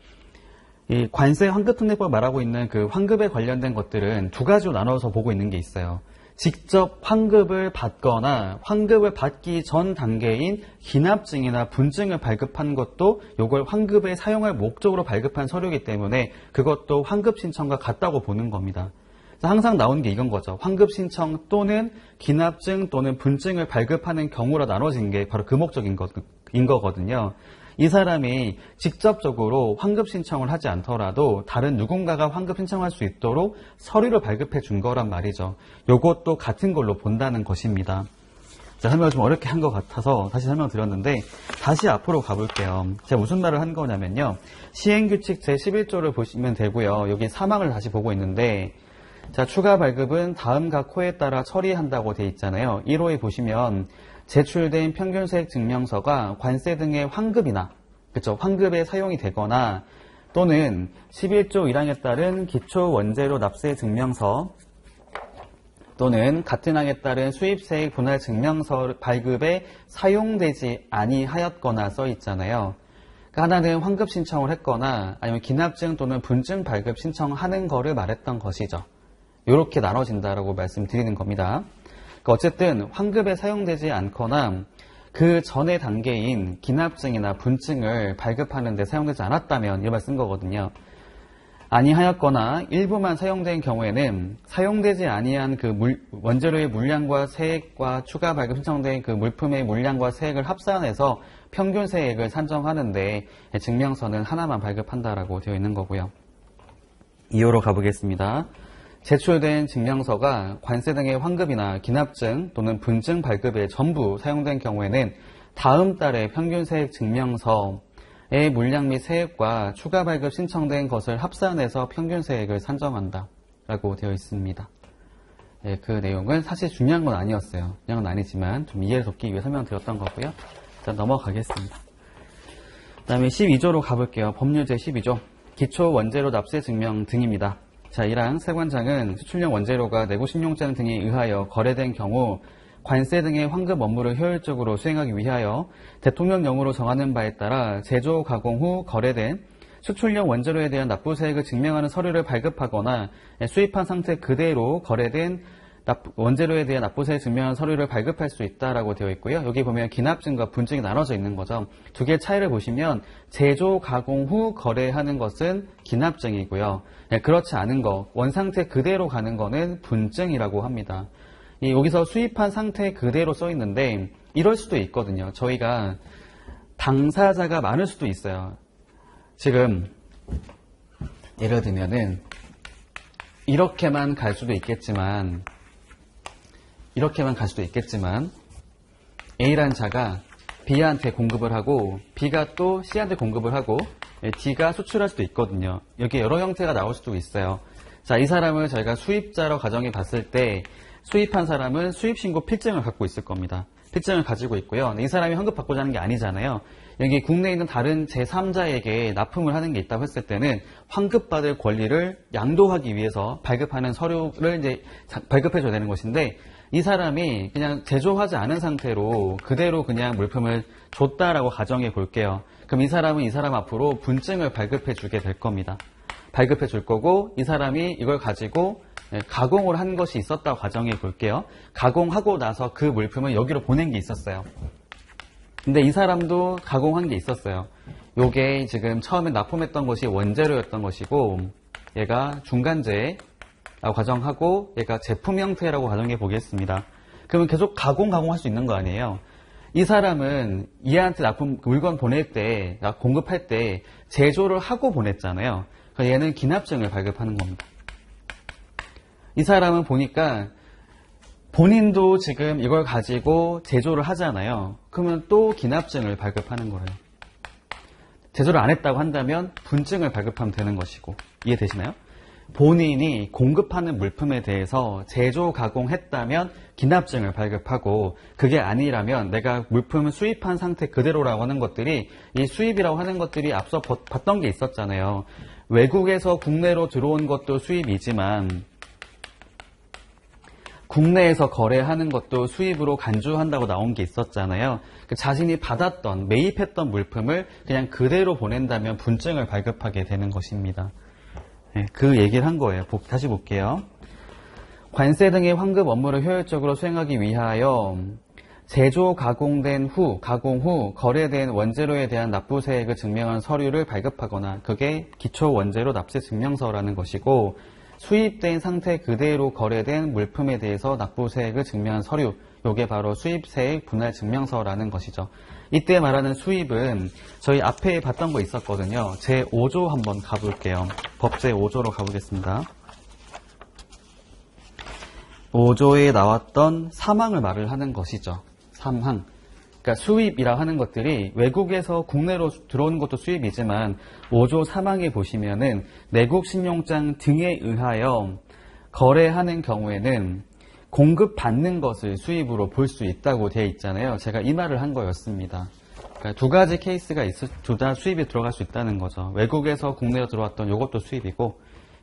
이 관세 환급특례법 말하고 있는 그 환급에 관련된 것들은 두 가지로 나눠서 보고 있는 게 있어요. 직접 환급을 받거나 환급을 받기 전 단계인 기납증이나 분증을 발급한 것도 이걸 환급에 사용할 목적으로 발급한 서류이기 때문에 그것도 환급 신청과 같다고 보는 겁니다. 항상 나오는 게 이건 거죠. 환급 신청 또는 기납증 또는 분증을 발급하는 경우로 나눠진 게 바로 그 목적인 거거든요. 이 사람이 직접적으로 환급 신청을 하지 않더라도 다른 누군가가 환급 신청할 수 있도록 서류를 발급해 준 거란 말이죠. 요것도 같은 걸로 본다는 것입니다. 자, 설명을 좀 어렵게 한 것 같아서 다시 설명드렸는데 다시 앞으로 가볼게요. 제가 무슨 말을 한 거냐면요. 시행규칙 제11조를 보시면 되고요. 여기 사망을 다시 보고 있는데 자, 추가 발급은 다음 각 호에 따라 처리한다고 돼 있잖아요. 1호에 보시면 제출된 평균세액 증명서가 관세 등의 환급이나 환급에 사용이 되거나 또는 11조 1항에 따른 기초 원재료 납세 증명서 또는 같은 항에 따른 수입세액 분할 증명서 발급에 사용되지 아니하였거나 써 있잖아요. 그러니까 하나는 환급 신청을 했거나 아니면 기납증 또는 분증 발급 신청하는 거를 말했던 것이죠. 이렇게 나눠진다라고 말씀드리는 겁니다. 어쨌든 환급에 사용되지 않거나 그 전의 단계인 기납증이나 분증을 발급하는 데 사용되지 않았다면 이 말 쓴 거거든요. 아니하였거나 일부만 사용된 경우에는 사용되지 아니한 그 원재료의 물량과 세액과 추가 발급 신청된 그 물품의 물량과 세액을 합산해서 평균 세액을 산정하는데 증명서는 하나만 발급한다라고 되어 있는 거고요. 2호로 가보겠습니다. 제출된 증명서가 관세 등의 환급이나 기납증 또는 분증 발급에 전부 사용된 경우에는 다음 달의 평균세액 증명서의 물량 및 세액과 추가 발급 신청된 것을 합산해서 평균세액을 산정한다 라고 되어 있습니다. 네, 그 내용은 사실 중요한 건 아니었어요. 중요한 건 아니지만 좀 이해를 돕기 위해 설명드렸던 거고요. 자, 넘어가겠습니다. 그 다음에 12조로 가볼게요. 법률 제12조 기초 원재료 납세 증명 등입니다. 자, 1항 세관장은 수출용 원재료가 내구 신용장 등에 의하여 거래된 경우 관세 등의 환급 업무를 효율적으로 수행하기 위하여 대통령령으로 정하는 바에 따라 제조, 가공 후 거래된 수출용 원재료에 대한 납부세액을 증명하는 서류를 발급하거나 수입한 상태 그대로 거래된 원재료에 대한 납부세액 증명하는 서류를 발급할 수 있다라고 되어 있고요. 여기 보면 기납증과 분증이 나눠져 있는 거죠. 두 개의 차이를 보시면 제조, 가공 후 거래하는 것은 기납증이고요. 그렇지 않은 거, 원상태 그대로 가는 거는 분증이라고 합니다. 여기서 수입한 상태 그대로 써 있는데 이럴 수도 있거든요. 저희가 당사자가 많을 수도 있어요. 지금 예를 들면은 이렇게만 갈 수도 있겠지만 A라는 자가 B한테 공급을 하고 B가 또 C한테 공급을 하고 D가 수출할 수도 있거든요. 여기 여러 형태가 나올 수도 있어요. 자, 이 사람을 저희가 수입자로 가정해 봤을 때 수입한 사람은 수입신고 필증을 갖고 있을 겁니다. 필증을 가지고 있고요. 이 사람이 환급 받고자 하는 게 아니잖아요. 여기 국내에 있는 다른 제3자에게 납품을 하는 게 있다고 했을 때는 환급받을 권리를 양도하기 위해서 발급하는 서류를 이제 발급해줘야 되는 것인데 이 사람이 그냥 제조하지 않은 상태로 그대로 그냥 물품을 줬다라고 가정해 볼게요. 그럼 이 사람은 이 사람 앞으로 분증을 발급해 주게 될 겁니다. 발급해 줄 거고 이 사람이 이걸 가지고 가공을 한 것이 있었다고 가정해 볼게요. 가공하고 나서 그 물품을 여기로 보낸 게 있었어요. 근데 이 사람도 가공한 게 있었어요. 요게 지금 처음에 납품했던 것이 원재료였던 것이고 얘가 중간재라고 가정하고 얘가 제품 형태라고 가정해 보겠습니다. 그러면 계속 가공할 수 있는 거 아니에요. 이 사람은 얘한테 물건 보낼 때, 공급할 때 제조를 하고 보냈잖아요. 그래서 얘는 기납증을 발급하는 겁니다. 이 사람은 보니까 본인도 지금 이걸 가지고 제조를 하잖아요. 그러면 또 기납증을 발급하는 거예요. 제조를 안 했다고 한다면 분증을 발급하면 되는 것이고, 이해되시나요? 본인이 공급하는 물품에 대해서 제조 가공했다면 기납증을 발급하고, 그게 아니라면 내가 물품을 수입한 상태 그대로라고 하는 것들이, 이 수입이라고 하는 것들이 앞서 봤던 게 있었잖아요. 외국에서 국내로 들어온 것도 수입이지만 국내에서 거래하는 것도 수입으로 간주한다고 나온 게 있었잖아요. 자신이 받았던, 매입했던 물품을 그냥 그대로 보낸다면 분증을 발급하게 되는 것입니다. 네, 그 얘기를 한 거예요. 다시 볼게요. 관세 등의 환급 업무를 효율적으로 수행하기 위하여 제조 가공 후 거래된 원재료에 대한 납부세액을 증명하는 서류를 발급하거나 그게 기초 원재료 납세 증명서라는 것이고, 수입된 상태 그대로 거래된 물품에 대해서 납부세액을 증명한 서류, 요게 바로 수입세액 분할 증명서라는 것이죠. 이때 말하는 수입은 저희 앞에 봤던 거 있었거든요. 제5조 한번 가볼게요. 법 제5조로 가보겠습니다. 5조에 나왔던 사망을 말을 하는 것이죠. 사망. 그러니까 수입이라 하는 것들이 외국에서 국내로 들어오는 것도 수입이지만 5조 3항에 보시면은 내국 신용장 등에 의하여 거래하는 경우에는 공급받는 것을 수입으로 볼 수 있다고 되어 있잖아요. 제가 이 말을 한 거였습니다. 그러니까 두 가지 케이스가 둘 다 수입이 들어갈 수 있다는 거죠. 외국에서 국내로 들어왔던 이것도 수입이고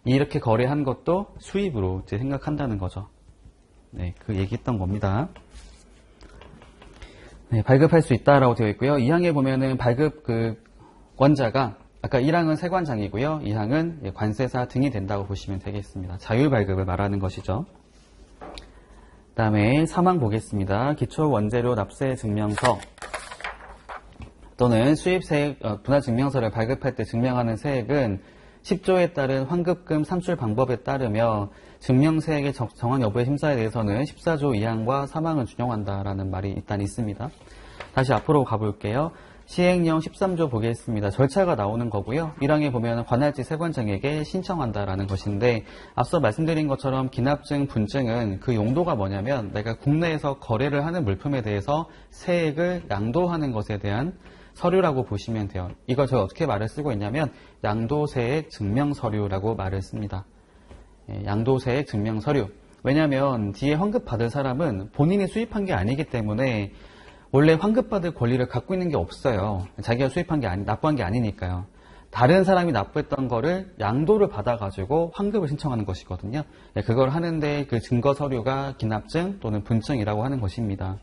이렇게 거래한 것도 수입으로 이제 생각한다는 거죠. 네, 그 얘기했던 겁니다. 네, 발급할 수 있다라고 되어 있고요. 2항에 보면은 발급 원자가 아까 1항은 세관장이고요. 2항은 관세사 등이 된다고 보시면 되겠습니다. 자율 발급을 말하는 것이죠. 그다음에 3항 보겠습니다. 기초 원재료 납세 증명서 또는 수입세액 분할 증명서를 발급할 때 증명하는 세액은 10조에 따른 환급금 산출 방법에 따르며 증명세액의 정한 여부의 심사에 대해서는 14조 2항과 3항을 준용한다라는 말이 일단 있습니다. 다시 앞으로 가볼게요. 시행령 13조 보겠습니다. 절차가 나오는 거고요. 1항에 보면 관할지 세관장에게 신청한다라는 것인데 앞서 말씀드린 것처럼 기납증, 분증은 그 용도가 뭐냐면 내가 국내에서 거래를 하는 물품에 대해서 세액을 양도하는 것에 대한 서류라고 보시면 돼요. 이걸 제가 어떻게 말을 쓰고 있냐면 양도세액 증명서류라고 말을 씁니다. 양도세액 증명서류. 왜냐하면 뒤에 환급받을 사람은 본인이 수입한 게 아니기 때문에 원래 환급받을 권리를 갖고 있는 게 없어요. 자기가 수입한 게 납부한 게 아니니까요. 다른 사람이 납부했던 거를 양도를 받아가지고 환급을 신청하는 것이거든요. 그걸 하는데 그 증거 서류가 기납증 또는 분증이라고 하는 것입니다.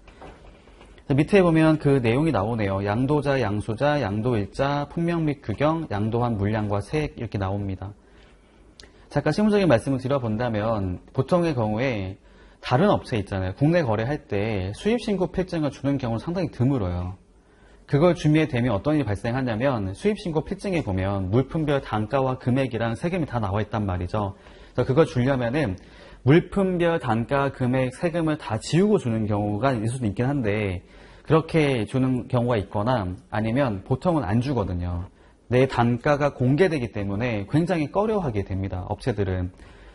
밑에 보면 그 내용이 나오네요. 양도자, 양수자, 양도일자, 품명 및 규경, 양도한 물량과 세액 이렇게 나옵니다. 잠깐 실무적인 말씀을 드려본다면 보통의 경우에 다른 업체 있잖아요. 국내 거래할 때 수입신고 필증을 주는 경우는 상당히 드물어요. 그걸 주게 되면 어떤 일이 발생하냐면 수입신고 필증에 보면 물품별 단가와 금액이랑 세금이 다 나와 있단 말이죠. 그래서 그걸 주려면은 물품별 단가, 금액, 세금을 다 지우고 주는 경우가 있을 수도 있긴 한데 그렇게 주는 경우가 있거나 아니면 보통은 안 주거든요. 내 단가가 공개되기 때문에 굉장히 꺼려하게 됩니다. 업체들은.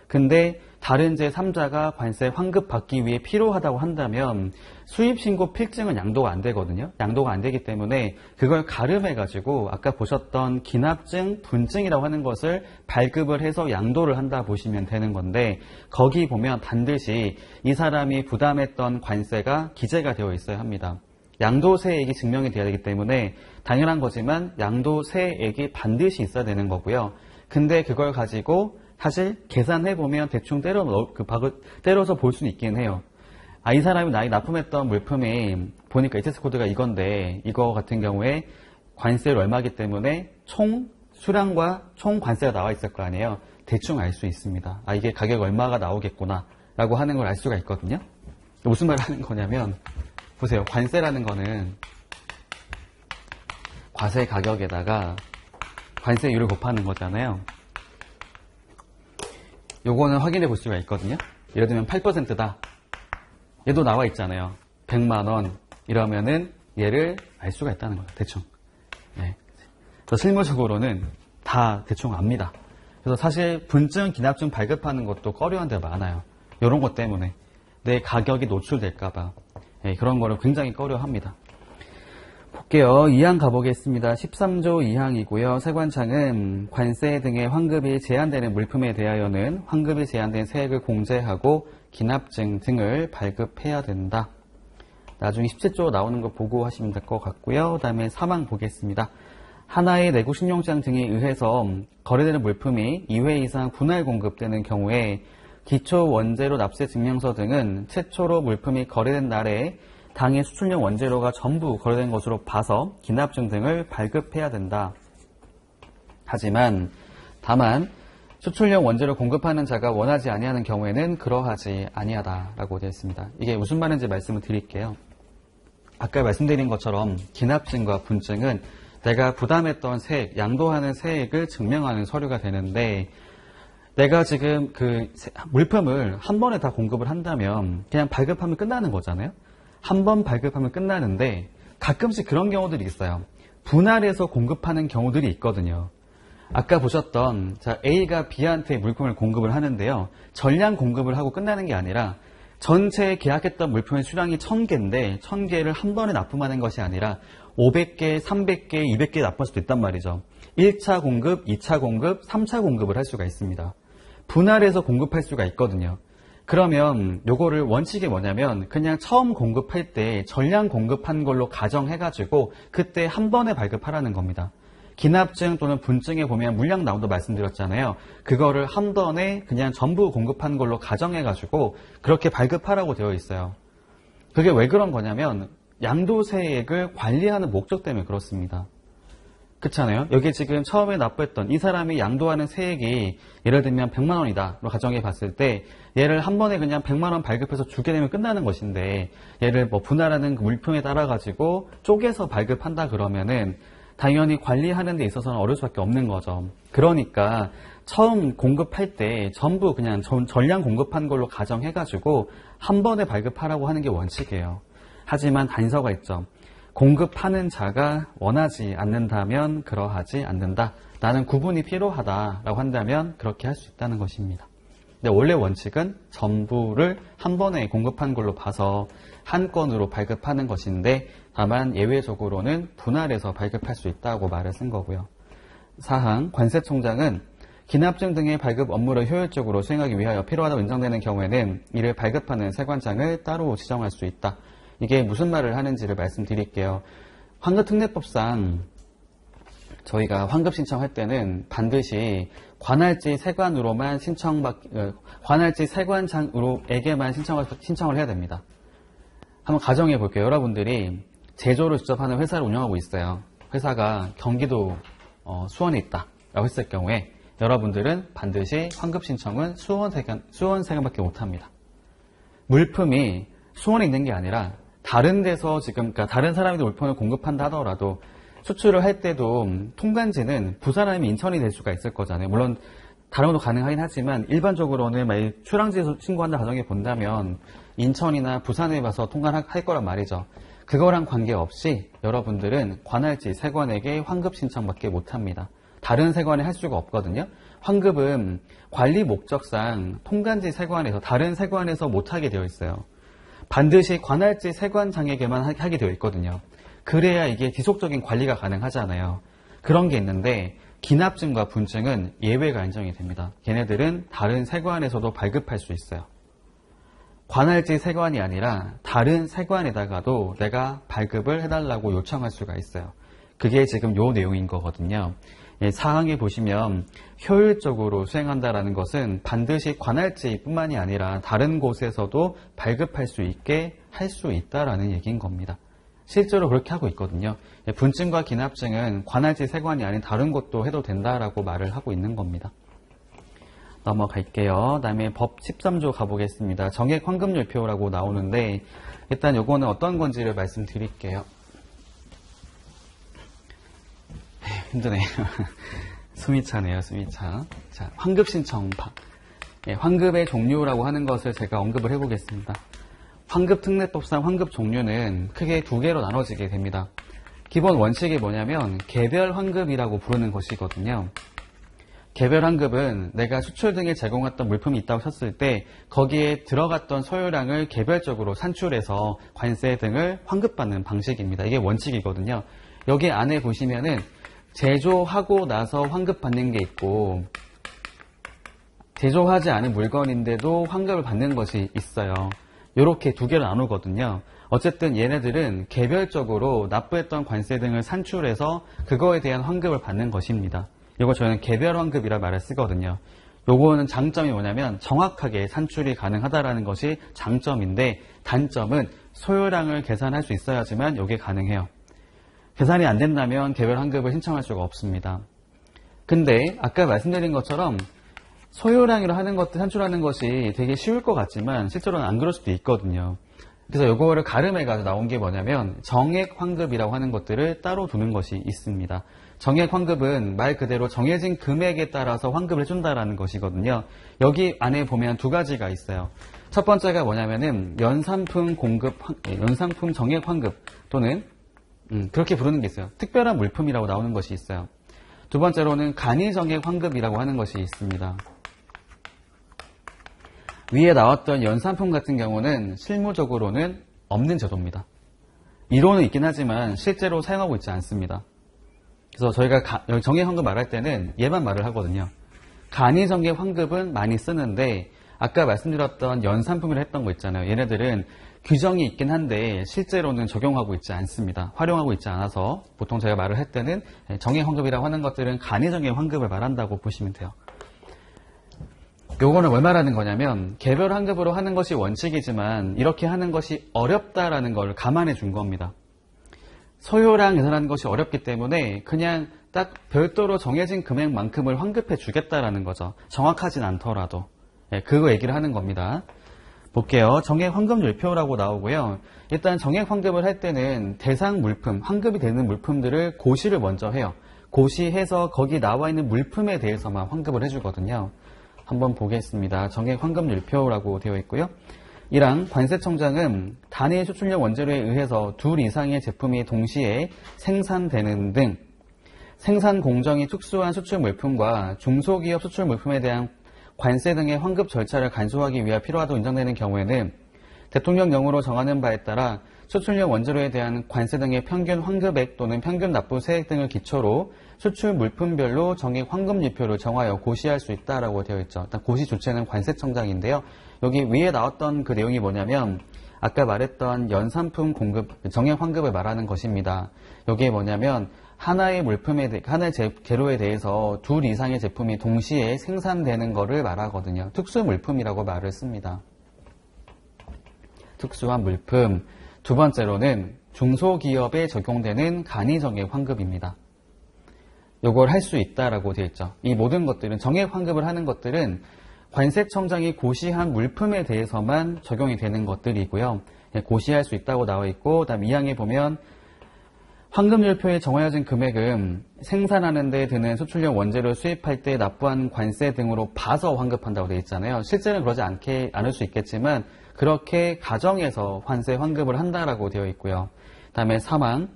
근데 다른 제3자가 관세 환급받기 위해 필요하다고 한다면 수입신고 필증은 양도가 안 되거든요. 양도가 안 되기 때문에 그걸 가름해가지고 아까 보셨던 기납증, 분증이라고 하는 것을 발급을 해서 양도를 한다 보시면 되는 건데, 거기 보면 반드시 이 사람이 부담했던 관세가 기재가 되어 있어야 합니다. 양도세액이 증명이 돼야 되기 때문에 당연한 거지만 양도세액이 반드시 있어야 되는 거고요. 근데 그걸 가지고 사실 계산해보면 대충 때려서 볼 수는 있긴 해요. 이 사람이 나이 납품했던 물품이 보니까 HTS 코드가 이건데, 이거 같은 경우에 관세율 얼마기 때문에 총 수량과 총 관세가 나와 있을 거 아니에요. 대충 알 수 있습니다. 이게 가격 얼마가 나오겠구나 라고 하는 걸 알 수가 있거든요. 무슨 말을 하는 거냐면, 보세요. 관세라는 거는 과세 가격에다가 관세율을 곱하는 거잖아요. 요거는 확인해 볼 수가 있거든요. 예를 들면 8%다. 얘도 나와 있잖아요. 100만 원 이러면은 얘를 알 수가 있다는 거예요. 대충. 네. 그래서 실무적으로는 다 대충 압니다. 그래서 사실 분증, 기납증 발급하는 것도 꺼려한 데 많아요. 이런 것 때문에 내 가격이 노출될까 봐. 네, 그런 거를 굉장히 꺼려합니다. 볼게요. 2항 가보겠습니다. 13조 2항이고요. 세관청은 관세 등의 환급이 제한되는 물품에 대하여는 환급이 제한된 세액을 공제하고 기납증 등을 발급해야 된다. 나중에 17조 나오는 거 보고 하시면 될 것 같고요. 그 다음에 3항 보겠습니다. 하나의 내구 신용장 등에 의해서 거래되는 물품이 2회 이상 분할 공급되는 경우에 기초 원재료 납세 증명서 등은 최초로 물품이 거래된 날에 당해 수출용 원재료가 전부 거래된 것으로 봐서 기납증 등을 발급해야 된다. 하지만 다만 수출용 원재료 공급하는 자가 원하지 아니하는 경우에는 그러하지 아니하다라고 되어 있습니다. 이게 무슨 말인지 말씀을 드릴게요. 아까 말씀드린 것처럼 기납증과 분증은 내가 부담했던 세액, 양도하는 세액을 증명하는 서류가 되는데, 내가 지금 그 물품을 한 번에 다 공급을 한다면 그냥 발급하면 끝나는 거잖아요. 한 번 발급하면 끝나는데 가끔씩 그런 경우들이 있어요. 분할해서 공급하는 경우들이 있거든요. 아까 보셨던 A가 B한테 물품을 공급을 하는데요. 전량 공급을 하고 끝나는 게 아니라 전체 계약했던 물품의 수량이 1000개인데 1000개를 한 번에 납품하는 것이 아니라 500개, 300개, 200개 납품할 수도 있단 말이죠. 1차 공급, 2차 공급, 3차 공급을 할 수가 있습니다. 분할해서 공급할 수가 있거든요. 그러면 요거를 원칙이 뭐냐면 그냥 처음 공급할 때 전량 공급한 걸로 가정해가지고 그때 한 번에 발급하라는 겁니다. 기납증 또는 분증에 보면 물량 나온도 말씀드렸잖아요. 그거를 한 번에 그냥 전부 공급한 걸로 가정해가지고 그렇게 발급하라고 되어 있어요. 그게 왜 그런 거냐면 양도세액을 관리하는 목적 때문에 그렇습니다. 그렇잖아요. 여기 지금 처음에 납부했던 이 사람이 양도하는 세액이 예를 들면 100만 원이다 로 가정해 봤을 때 얘를 한 번에 그냥 100만 원 발급해서 주게 되면 끝나는 것인데, 얘를 뭐 분할하는 그 물품에 따라 가지고 쪼개서 발급한다 그러면은 당연히 관리하는 데 있어서는 어려울 수밖에 없는 거죠. 그러니까 처음 공급할 때 전부 그냥 전량 공급한 걸로 가정해 가지고 한 번에 발급하라고 하는 게 원칙이에요. 하지만 단서가 있죠. 공급하는 자가 원하지 않는다면 그러하지 않는다. 나는 구분이 필요하다라고 한다면 그렇게 할 수 있다는 것입니다. 근데 원래 원칙은 전부를 한 번에 공급한 걸로 봐서 한 건으로 발급하는 것인데, 다만 예외적으로는 분할해서 발급할 수 있다고 말을 쓴 거고요. 4항 관세청장은 기납증 등의 발급 업무를 효율적으로 수행하기 위하여 필요하다고 인정되는 경우에는 이를 발급하는 세관장을 따로 지정할 수 있다. 이게 무슨 말을 하는지를 말씀드릴게요. 환급특례법상 저희가 환급 신청할 때는 반드시 관할지 세관으로만 관할지 세관장으로에게만 신청을 해야 됩니다. 한번 가정해 볼게요. 여러분들이 제조를 직접 하는 회사를 운영하고 있어요. 회사가 경기도 수원에 있다라고 했을 경우에 여러분들은 반드시 환급 신청은 수원세관밖에 못합니다. 물품이 수원에 있는 게 아니라 다른 데서 그러니까 다른 사람이 물품을 공급한다 하더라도 수출을 할 때도 통관지는 부산 아니면 인천이 될 수가 있을 거잖아요. 물론 다른 것도 가능하긴 하지만 일반적으로는 만약 출항지에서 신고한다 가정해 본다면 인천이나 부산에 와서 통관할 거란 말이죠. 그거랑 관계없이 여러분들은 관할지 세관에게 환급 신청밖에 못합니다. 다른 세관에 할 수가 없거든요. 환급은 관리 목적상 통관지 세관에서 다른 세관에서 못하게 되어 있어요. 반드시 관할지 세관장에게만 하게 되어 있거든요. 그래야 이게 지속적인 관리가 가능하잖아요. 그런 게 있는데 기납증과 분증은 예외가 인정이 됩니다. 걔네들은 다른 세관에서도 발급할 수 있어요. 관할지 세관이 아니라 다른 세관에다가도 내가 발급을 해달라고 요청할 수가 있어요. 그게 지금 요 내용인 거거든요. 사항에 보시면 효율적으로 수행한다라는 것은 반드시 관할지뿐만이 아니라 다른 곳에서도 발급할 수 있게 할 수 있다라는 얘기인 겁니다. 실제로 그렇게 하고 있거든요. 분증과 기납증은 관할지 세관이 아닌 다른 곳도 해도 된다라고 말을 하고 있는 겁니다. 넘어갈게요. 그 다음에 법 13조 가보겠습니다. 정액 환급률표라고 나오는데 일단 요거는 어떤 건지를 말씀드릴게요. 힘드네요. 숨이 차네요. 숨이 차. 자, 환급 신청파. 환급의 종류라고 하는 것을 제가 언급을 해보겠습니다. 환급특례법상 환급 종류는 크게 두 개로 나눠지게 됩니다. 기본 원칙이 뭐냐면 개별 환급이라고 부르는 것이거든요. 개별 환급은 내가 수출 등에 제공했던 물품이 있다고 쳤을 때 거기에 들어갔던 소요량을 개별적으로 산출해서 관세 등을 환급받는 방식입니다. 이게 원칙이거든요. 여기 안에 보시면은 제조하고 나서 환급받는 게 있고 제조하지 않은 물건인데도 환급을 받는 것이 있어요. 이렇게 두 개로 나누거든요. 어쨌든 얘네들은 개별적으로 납부했던 관세 등을 산출해서 그거에 대한 환급을 받는 것입니다. 이거 저희는 개별 환급이라 말을 쓰거든요. 요거는 장점이 뭐냐면 정확하게 산출이 가능하다라는 것이 장점인데 단점은 소요량을 계산할 수 있어야지만 이게 가능해요. 계산이 안 된다면 개별 환급을 신청할 수가 없습니다. 근데 아까 말씀드린 것처럼 소요량으로 하는 것들 산출하는 것이 되게 쉬울 것 같지만 실제로는 안 그럴 수도 있거든요. 그래서 요거를 가름해가지고 나온 게 뭐냐면 정액 환급이라고 하는 것들을 따로 두는 것이 있습니다. 정액 환급은 말 그대로 정해진 금액에 따라서 환급을 해준다라는 것이거든요. 여기 안에 보면 두 가지가 있어요. 첫 번째가 뭐냐면은 연산품 공급, 연산품 정액 환급 또는 그렇게 부르는 게 있어요. 특별한 물품이라고 나오는 것이 있어요. 두 번째로는 간이정액 환급이라고 하는 것이 있습니다. 위에 나왔던 연산품 같은 경우는 실무적으로는 없는 제도입니다. 이론은 있긴 하지만 실제로 사용하고 있지 않습니다. 그래서 저희가 정액 환급 말할 때는 얘만 말을 하거든요. 간이정액 환급은 많이 쓰는데 아까 말씀드렸던 연산품이라 했던 거 있잖아요. 얘네들은 규정이 있긴 한데 실제로는 적용하고 있지 않습니다. 활용하고 있지 않아서 보통 제가 말을 할 때는 정액 환급이라고 하는 것들은 간이정액 환급을 말한다고 보시면 돼요. 요거는 뭘 말하는 거냐면 개별 환급으로 하는 것이 원칙이지만 이렇게 하는 것이 어렵다라는 걸 감안해 준 겁니다. 소요량 계산하는 것이 어렵기 때문에 그냥 딱 별도로 정해진 금액만큼을 환급해 주겠다라는 거죠. 정확하진 않더라도. 그거 얘기를 하는 겁니다. 볼게요. 정액 환급률표라고 나오고요. 일단 정액 환급을 할 때는 대상 물품, 환급이 되는 물품들을 고시를 먼저 해요. 고시해서 거기 나와 있는 물품에 대해서만 환급을 해주거든요. 한번 보겠습니다. 정액 환급률표라고 되어 있고요. 1항 관세청장은 단일 수출용 원재료에 의해서 둘 이상의 제품이 동시에 생산되는 등 생산 공정이 특수한 수출 물품과 중소기업 수출 물품에 대한 관세 등의 환급 절차를 간소화하기 위해 필요하다고 인정되는 경우에는 대통령령으로 정하는 바에 따라 수출용 원재료에 대한 관세 등의 평균 환급액 또는 평균 납부 세액 등을 기초로 수출 물품별로 정액 환급률표를 정하여 고시할 수 있다라고 되어 있죠. 일단 고시 주체는 관세청장인데요. 여기 위에 나왔던 그 내용이 뭐냐면 아까 말했던 연산품 공급, 정액 환급을 말하는 것입니다. 여기에 뭐냐면 하나의 물품에 하나의 재료에 대해서 둘 이상의 제품이 동시에 생산되는 것을 말하거든요. 특수 물품이라고 말을 씁니다. 특수한 물품. 두 번째로는 중소기업에 적용되는 간이정액 환급입니다. 요걸 할 수 있다라고 되어 있죠. 이 모든 것들은 정액 환급을 하는 것들은 관세청장이 고시한 물품에 대해서만 적용이 되는 것들이고요. 고시할 수 있다고 나와 있고, 그다음 2항에 보면 환급률표에 정하여진 금액은 생산하는 데 드는 수출용 원재료 수입할 때 납부한 관세 등으로 봐서 환급한다고 되어 있잖아요. 실제는 그러지 않을 수 있겠지만 그렇게 가정해서 환세 환급을 한다라고 되어 있고요. 다음에 사망.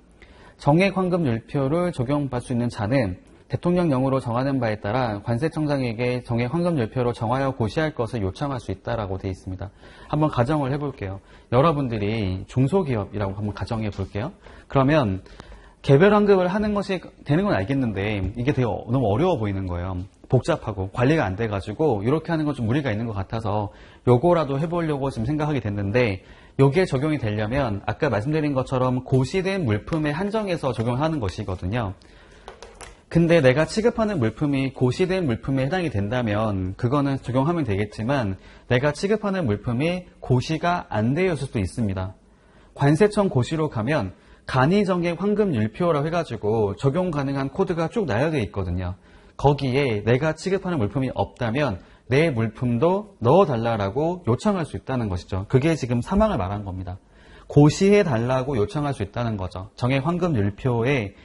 정액 환급율표를 적용받을 수 있는 자는 대통령령으로 정하는 바에 따라 관세청장에게 정액 환급율표로 정하여 고시할 것을 요청할 수 있다라고 되어 있습니다. 한번 가정을 해볼게요. 여러분들이 중소기업이라고 한번 가정해 볼게요. 그러면 개별 환급을 하는 것이 되는 건 알겠는데 이게 되게 너무 어려워 보이는 거예요. 복잡하고 관리가 안 돼가지고 이렇게 하는 건 좀 무리가 있는 것 같아서 요거라도 해보려고 지금 생각하게 됐는데, 여기에 적용이 되려면 아까 말씀드린 것처럼 고시된 물품에 한정해서 적용하는 것이거든요. 근데 내가 취급하는 물품이 고시된 물품에 해당이 된다면 그거는 적용하면 되겠지만, 내가 취급하는 물품이 고시가 안 되었을 수도 있습니다. 관세청 고시로 가면 간이정액 환급율표라고 해가지고 적용 가능한 코드가 쭉 나열되어 있거든요. 거기에 내가 취급하는 물품이 없다면 내 물품도 넣어달라고 요청할 수 있다는 것이죠. 그게 지금 사망을 말한 겁니다. 고시해달라고 요청할 수 있다는 거죠. 정액 환급율표에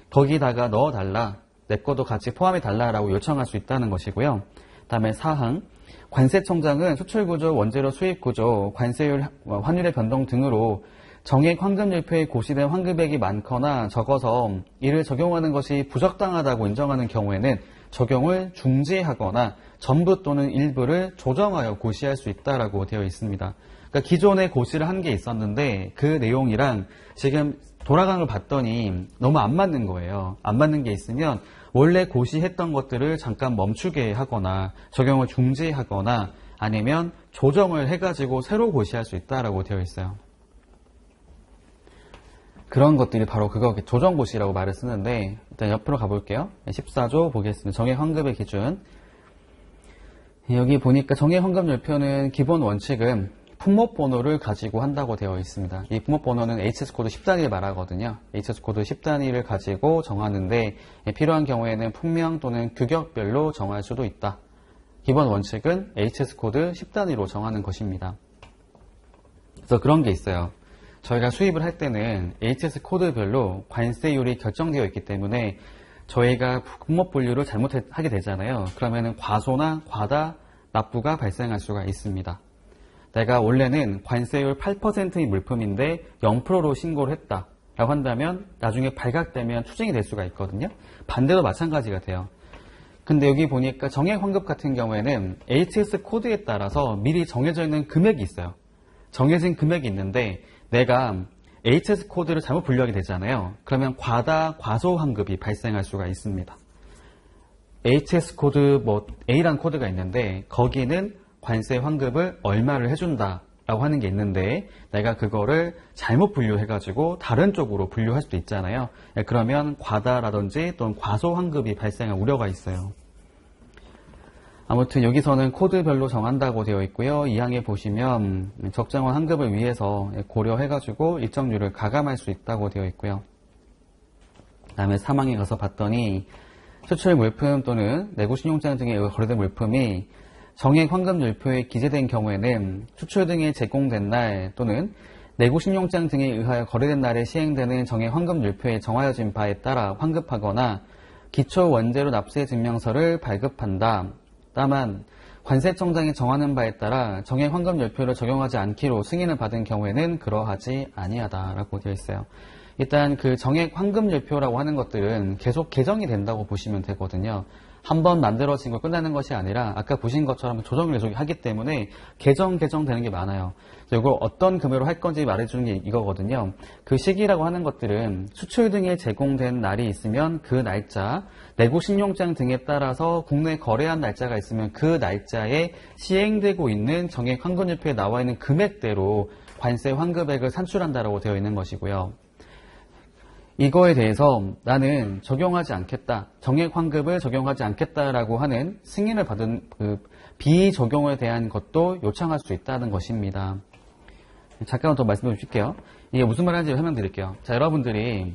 거기다가 넣어달라, 내 것도 같이 포함해달라고 요청할 수 있다는 것이고요. 다음에 사항. 관세청장은 수출구조, 원재료 수입구조, 관세율, 환율의 변동 등으로 정액 환급율표에 고시된 환급액이 많거나 적어서 이를 적용하는 것이 부적당하다고 인정하는 경우에는 적용을 중지하거나 전부 또는 일부를 조정하여 고시할 수 있다라고 되어 있습니다. 그러니까 기존에 고시를 한 게 있었는데 그 내용이랑 지금 돌아가는 걸 봤더니 너무 안 맞는 거예요. 안 맞는 게 있으면 원래 고시했던 것들을 잠깐 멈추게 하거나 적용을 중지하거나 아니면 조정을 해가지고 새로 고시할 수 있다라고 되어 있어요. 그런 것들이 바로 그거 조정고시라고 말을 쓰는데, 일단 옆으로 가볼게요. 14조 보겠습니다. 정액 환급의 기준. 여기 보니까 정액 환급율표는 기본 원칙은 품목번호를 가지고 한다고 되어 있습니다. 이 품목번호는 HS코드 10단위를 말하거든요. HS코드 10단위를 가지고 정하는데 필요한 경우에는 품명 또는 규격별로 정할 수도 있다. 기본 원칙은 HS코드 10단위로 정하는 것입니다. 그래서 그런 게 있어요. 저희가 수입을 할 때는 HS 코드별로 관세율이 결정되어 있기 때문에 저희가 품목 분류를 잘못하게 되잖아요. 그러면 과소나 과다, 납부가 발생할 수가 있습니다. 내가 원래는 관세율 8%의 물품인데 0%로 신고를 했다라고 한다면 나중에 발각되면 추징이 될 수가 있거든요. 반대로 마찬가지가 돼요. 근데 여기 보니까 정액 환급 같은 경우에는 HS 코드에 따라서 미리 정해져 있는 금액이 있어요. 정해진 금액이 있는데 내가 HS 코드를 잘못 분류하게 되잖아요. 그러면 과다, 과소 환급이 발생할 수가 있습니다. HS 코드 A라는 코드가 있는데 거기는 관세 환급을 얼마를 해준다라고 하는 게 있는데 내가 그거를 잘못 분류해가지고 다른 쪽으로 분류할 수도 있잖아요. 그러면 과다라든지 또는 과소 환급이 발생할 우려가 있어요. 아무튼 여기서는 코드별로 정한다고 되어 있고요. 2항에 보시면 적정한 환급을 위해서 고려해가지고 일정률을 가감할 수 있다고 되어 있고요. 그 다음에 3항에 가서 봤더니 수출 물품 또는 내구 신용장 등에 의해 거래된 물품이 정액 환급율표에 기재된 경우에는 수출 등에 제공된 날 또는 내구 신용장 등에 의하여 거래된 날에 시행되는 정액 환급율표에 정하여진 바에 따라 환급하거나 기초 원재료 납세 증명서를 발급한다. 다만 관세청장이 정하는 바에 따라 정액 환급율표를 적용하지 않기로 승인을 받은 경우에는 그러하지 아니하다라고 되어 있어요. 일단 그 정액 환급율표라고 하는 것들은 계속 개정이 된다고 보시면 되거든요. 한번 만들어진 걸 끝나는 것이 아니라 아까 보신 것처럼 조정을 계속 하기 때문에 개정되는 게 많아요. 이걸 어떤 금액으로 할 건지 말해주는 게 이거거든요. 그 시기라고 하는 것들은 수출 등에 제공된 날이 있으면 그 날짜, 내구 신용장 등에 따라서 국내 거래한 날짜가 있으면 그 날짜에 시행되고 있는 정액 환급율표에 나와 있는 금액대로 관세 환급액을 산출한다라고 되어 있는 것이고요. 이거에 대해서 나는 적용하지 않겠다, 정액 환급을 적용하지 않겠다라고 하는 승인을 받은 그 비적용에 대한 것도 요청할 수 있다는 것입니다. 잠깐만 더 말씀해 주실게요. 이게 무슨 말인지 설명드릴게요. 자, 여러분들이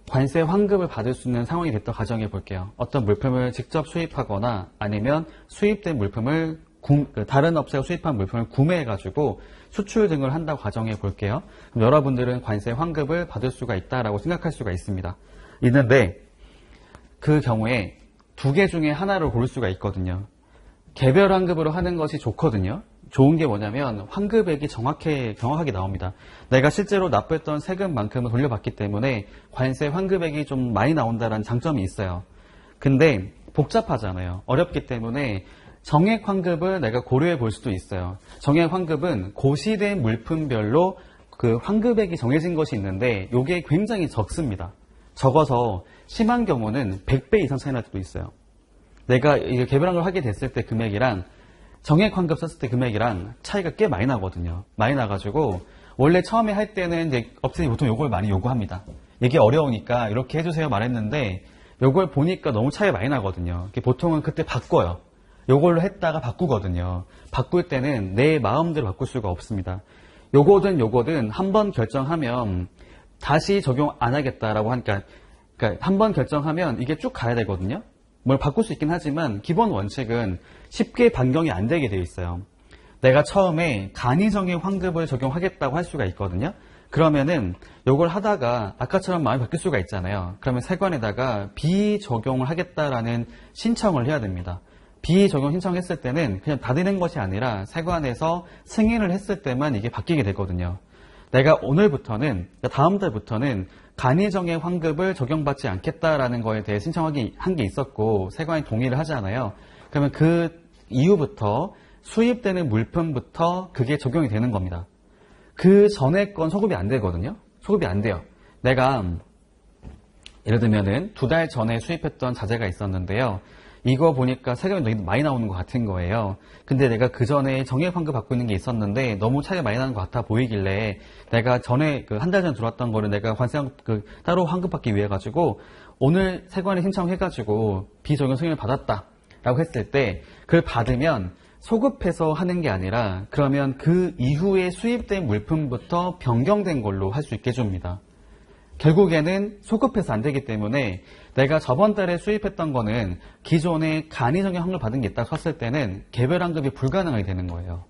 관세 환급을 받을 수 있는 상황이 됐다 가정해 볼게요. 어떤 물품을 직접 수입하거나 아니면 수입된 물품을 다른 업체가 수입한 물품을 구매해가지고 수출 등을 한다고 가정해 볼게요. 그럼 여러분들은 관세 환급을 받을 수가 있다라고 생각할 수가 있는데 그 경우에 두 개 중에 하나를 고를 수가 있거든요. 개별 환급으로 하는 것이 좋거든요. 좋은 게 뭐냐면 환급액이 정확하게 나옵니다. 내가 실제로 납부했던 세금만큼은 돌려받기 때문에 관세 환급액이 좀 많이 나온다는 장점이 있어요. 근데 복잡하잖아요. 어렵기 때문에 정액 환급을 내가 고려해 볼 수도 있어요. 정액 환급은 고시된 물품별로 그 환급액이 정해진 것이 있는데 이게 굉장히 적습니다. 적어서 심한 경우는 100배 이상 차이 날 때도 있어요. 내가 이게 개별환급을 하게 됐을 때 금액이랑 정액 환급 썼을 때 금액이랑 차이가 꽤 많이 나거든요. 많이 나가지고 원래 처음에 할 때는 이제 업체들이 보통 요걸 많이 요구합니다. 이게 어려우니까 이렇게 해주세요 말했는데 요걸 보니까 너무 차이가 많이 나거든요. 보통은 그때 바꿔요. 요걸로 했다가 바꾸거든요. 바꿀 때는 내 마음대로 바꿀 수가 없습니다. 요거든 한번 결정하면 다시 적용 안 하겠다라고 하니까 그러니까 한번 결정하면 이게 쭉 가야 되거든요. 뭘 바꿀 수 있긴 하지만 기본 원칙은 쉽게 변경이 안 되게 되어 있어요. 내가 처음에 간이정액 환급을 적용하겠다고 할 수가 있거든요. 그러면은 요걸 하다가 아까처럼 마음이 바뀔 수가 있잖아요. 그러면 세관에다가 비적용을 하겠다라는 신청을 해야 됩니다. 비적용 신청했을 때는 그냥 받는 것이 아니라 세관에서 승인을 했을 때만 이게 바뀌게 되거든요. 내가 오늘부터는, 다음 달부터는 간이정액 환급을 적용받지 않겠다라는 거에 대해 신청하기 한 게 있었고 세관이 동의를 하잖아요. 그러면 그 이후부터 수입되는 물품부터 그게 적용이 되는 겁니다. 그 전에 건 소급이 안 되거든요. 소급이 안 돼요. 내가 예를 들면은 2달 전에 수입했던 자재가 있었는데요. 이거 보니까 세금이 너무 많이 나오는 것 같은 거예요. 근데 내가 그 전에 정액 환급 받고 있는 게 있었는데 너무 차이가 많이 나는 것 같아 보이길래 내가 전에 한 달 전에 들어왔던 거를 내가 관세 따로 환급받기 위해 가지고 오늘 세관에 신청해가지고 비적용 승인을 받았다라고 했을 때 그걸 받으면 소급해서 하는 게 아니라 그러면 그 이후에 수입된 물품부터 변경된 걸로 할 수 있게 해줍니다. 결국에는 소급해서 안 되기 때문에 내가 저번 달에 수입했던 거는 기존에 간이정액 환급을 받은 게 있다고 쳤을 때는 개별 환급이 불가능하게 되는 거예요.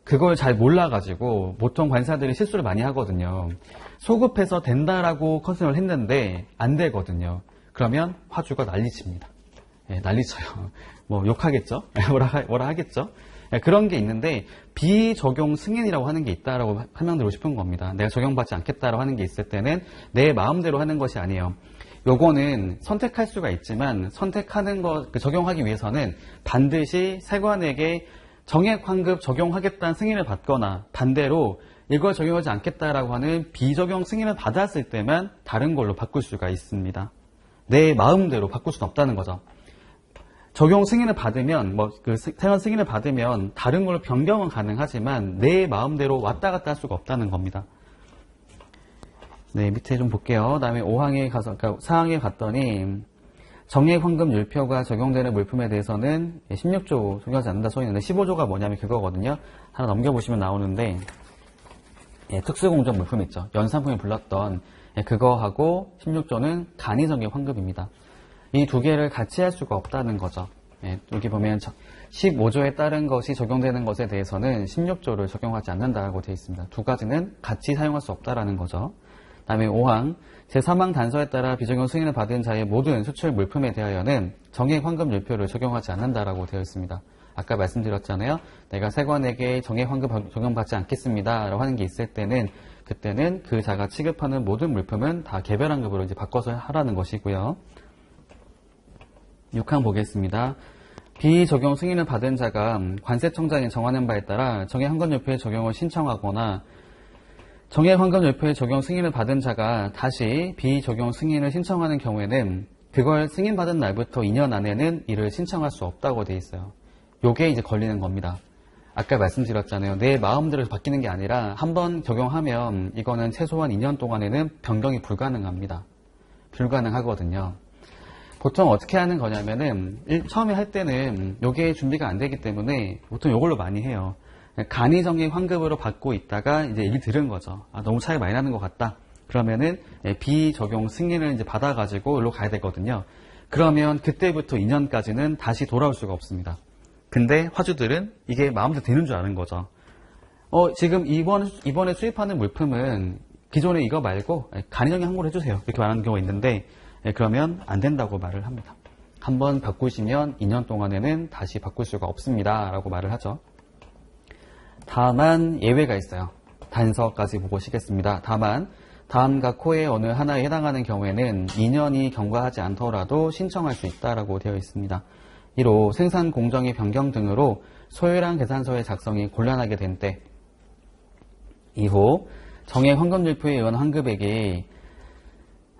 그걸 잘 몰라가지고 보통 관사들이 실수를 많이 하거든요. 소급해서 된다라고 컨셉을 했는데 안 되거든요. 그러면 화주가 난리칩니다. 난리쳐요. 뭐 욕하겠죠? 뭐라 하겠죠? 그런 게 있는데 비적용 승인이라고 하는 게 있다라고 설명드리고 싶은 겁니다. 내가 적용받지 않겠다라고 하는 게 있을 때는 내 마음대로 하는 것이 아니에요. 요거는 선택할 수가 있지만 선택하는 것, 적용하기 위해서는 반드시 세관에게 정액 환급 적용하겠다는 승인을 받거나 반대로 이걸 적용하지 않겠다라고 하는 비적용 승인을 받았을 때만 다른 걸로 바꿀 수가 있습니다. 내 마음대로 바꿀 수는 없다는 거죠. 적용 승인을 받으면 세관 승인을 받으면 다른 걸로 변경은 가능하지만 내 마음대로 왔다 갔다 할 수가 없다는 겁니다. 네, 밑에 좀 볼게요. 그다음에 5항에 가서 4항에 갔더니 정액 환급 율표가 적용되는 물품에 대해서는 16조 적용하지 않는다 써 있는데 15조가 뭐냐면 그거거든요. 하나 넘겨보시면 나오는데 특수공정 물품 있죠. 연산품이 불렀던 그거하고 16조는 간이정액 환급입니다. 이 두 개를 같이 할 수가 없다는 거죠. 여기 보면 15조에 따른 것이 적용되는 것에 대해서는 16조를 적용하지 않는다고 되어 있습니다. 두 가지는 같이 사용할 수 없다는 거죠. 다음에 5항 제3항 단서에 따라 비적용 승인을 받은 자의 모든 수출 물품에 대하여는 정액 환급 율표를 적용하지 않는다라고 되어 있습니다. 아까 말씀드렸잖아요. 내가 세관에게 정액 환급 적용받지 않겠습니다 라고 하는 게 있을 때는 그때는 그 자가 취급하는 모든 물품은 다 개별 환급으로 이제 바꿔서 하라는 것이고요. 6항 보겠습니다. 비적용 승인을 받은 자가 관세청장이 정하는 바에 따라 정액 환급 율표의 적용을 신청하거나 정액 환급 율표의 적용 승인을 받은 자가 다시 비적용 승인을 신청하는 경우에는 그걸 승인받은 날부터 2년 안에는 이를 신청할 수 없다고 되어 있어요. 요게 이제 걸리는 겁니다. 아까 말씀드렸잖아요. 내 마음대로 바뀌는 게 아니라 한번 적용하면 이거는 최소한 2년 동안에는 변경이 불가능합니다. 불가능하거든요. 보통 어떻게 하는 거냐면은 처음에 할 때는 요게 준비가 안 되기 때문에 보통 요걸로 많이 해요. 간이정액 환급으로 받고 있다가 이제 얘기 들은 거죠. 너무 차이가 많이 나는 것 같다. 그러면은 비적용 승인을 이제 받아가지고 일로 가야 되거든요. 그러면 그때부터 2년까지는 다시 돌아올 수가 없습니다. 근데 화주들은 이게 마음대로 되는 줄 아는 거죠. 지금 이번에 수입하는 물품은 기존에 이거 말고 간이정액 환급을 해주세요. 이렇게 말하는 경우가 있는데 그러면 안 된다고 말을 합니다. 한번 바꾸시면 2년 동안에는 다시 바꿀 수가 없습니다. 라고 말을 하죠. 다만 예외가 있어요. 단서까지 보시겠습니다. 다만 다음과 코의 어느 하나에 해당하는 경우에는 2년이 경과하지 않더라도 신청할 수 있다라고 되어 있습니다. 이로 생산 공정의 변경 등으로 소요량 계산서의 작성이 곤란하게 된 때, 이후 정액 환급일부에 의한 환급액이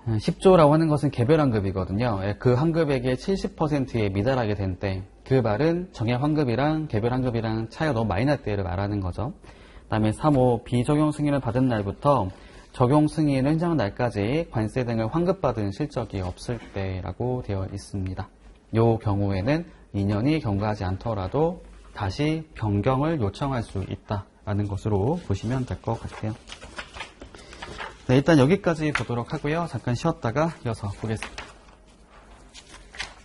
10조라고 하는 것은 개별 환급이거든요. 그 환급액의 70%에 미달하게 된 때, 그 말은 정액 환급이랑 개별 환급이랑 차이가 너무 많이 날 때를 말하는 거죠. 그 다음에 3호 비적용 승인을 받은 날부터 적용 승인을 인정한 날까지 관세 등을 환급받은 실적이 없을 때라고 되어 있습니다. 이 경우에는 2년이 경과하지 않더라도 다시 변경을 요청할 수 있다라는 것으로 보시면 될 것 같아요. 네, 일단 여기까지 보도록 하고요. 잠깐 쉬었다가 이어서 보겠습니다.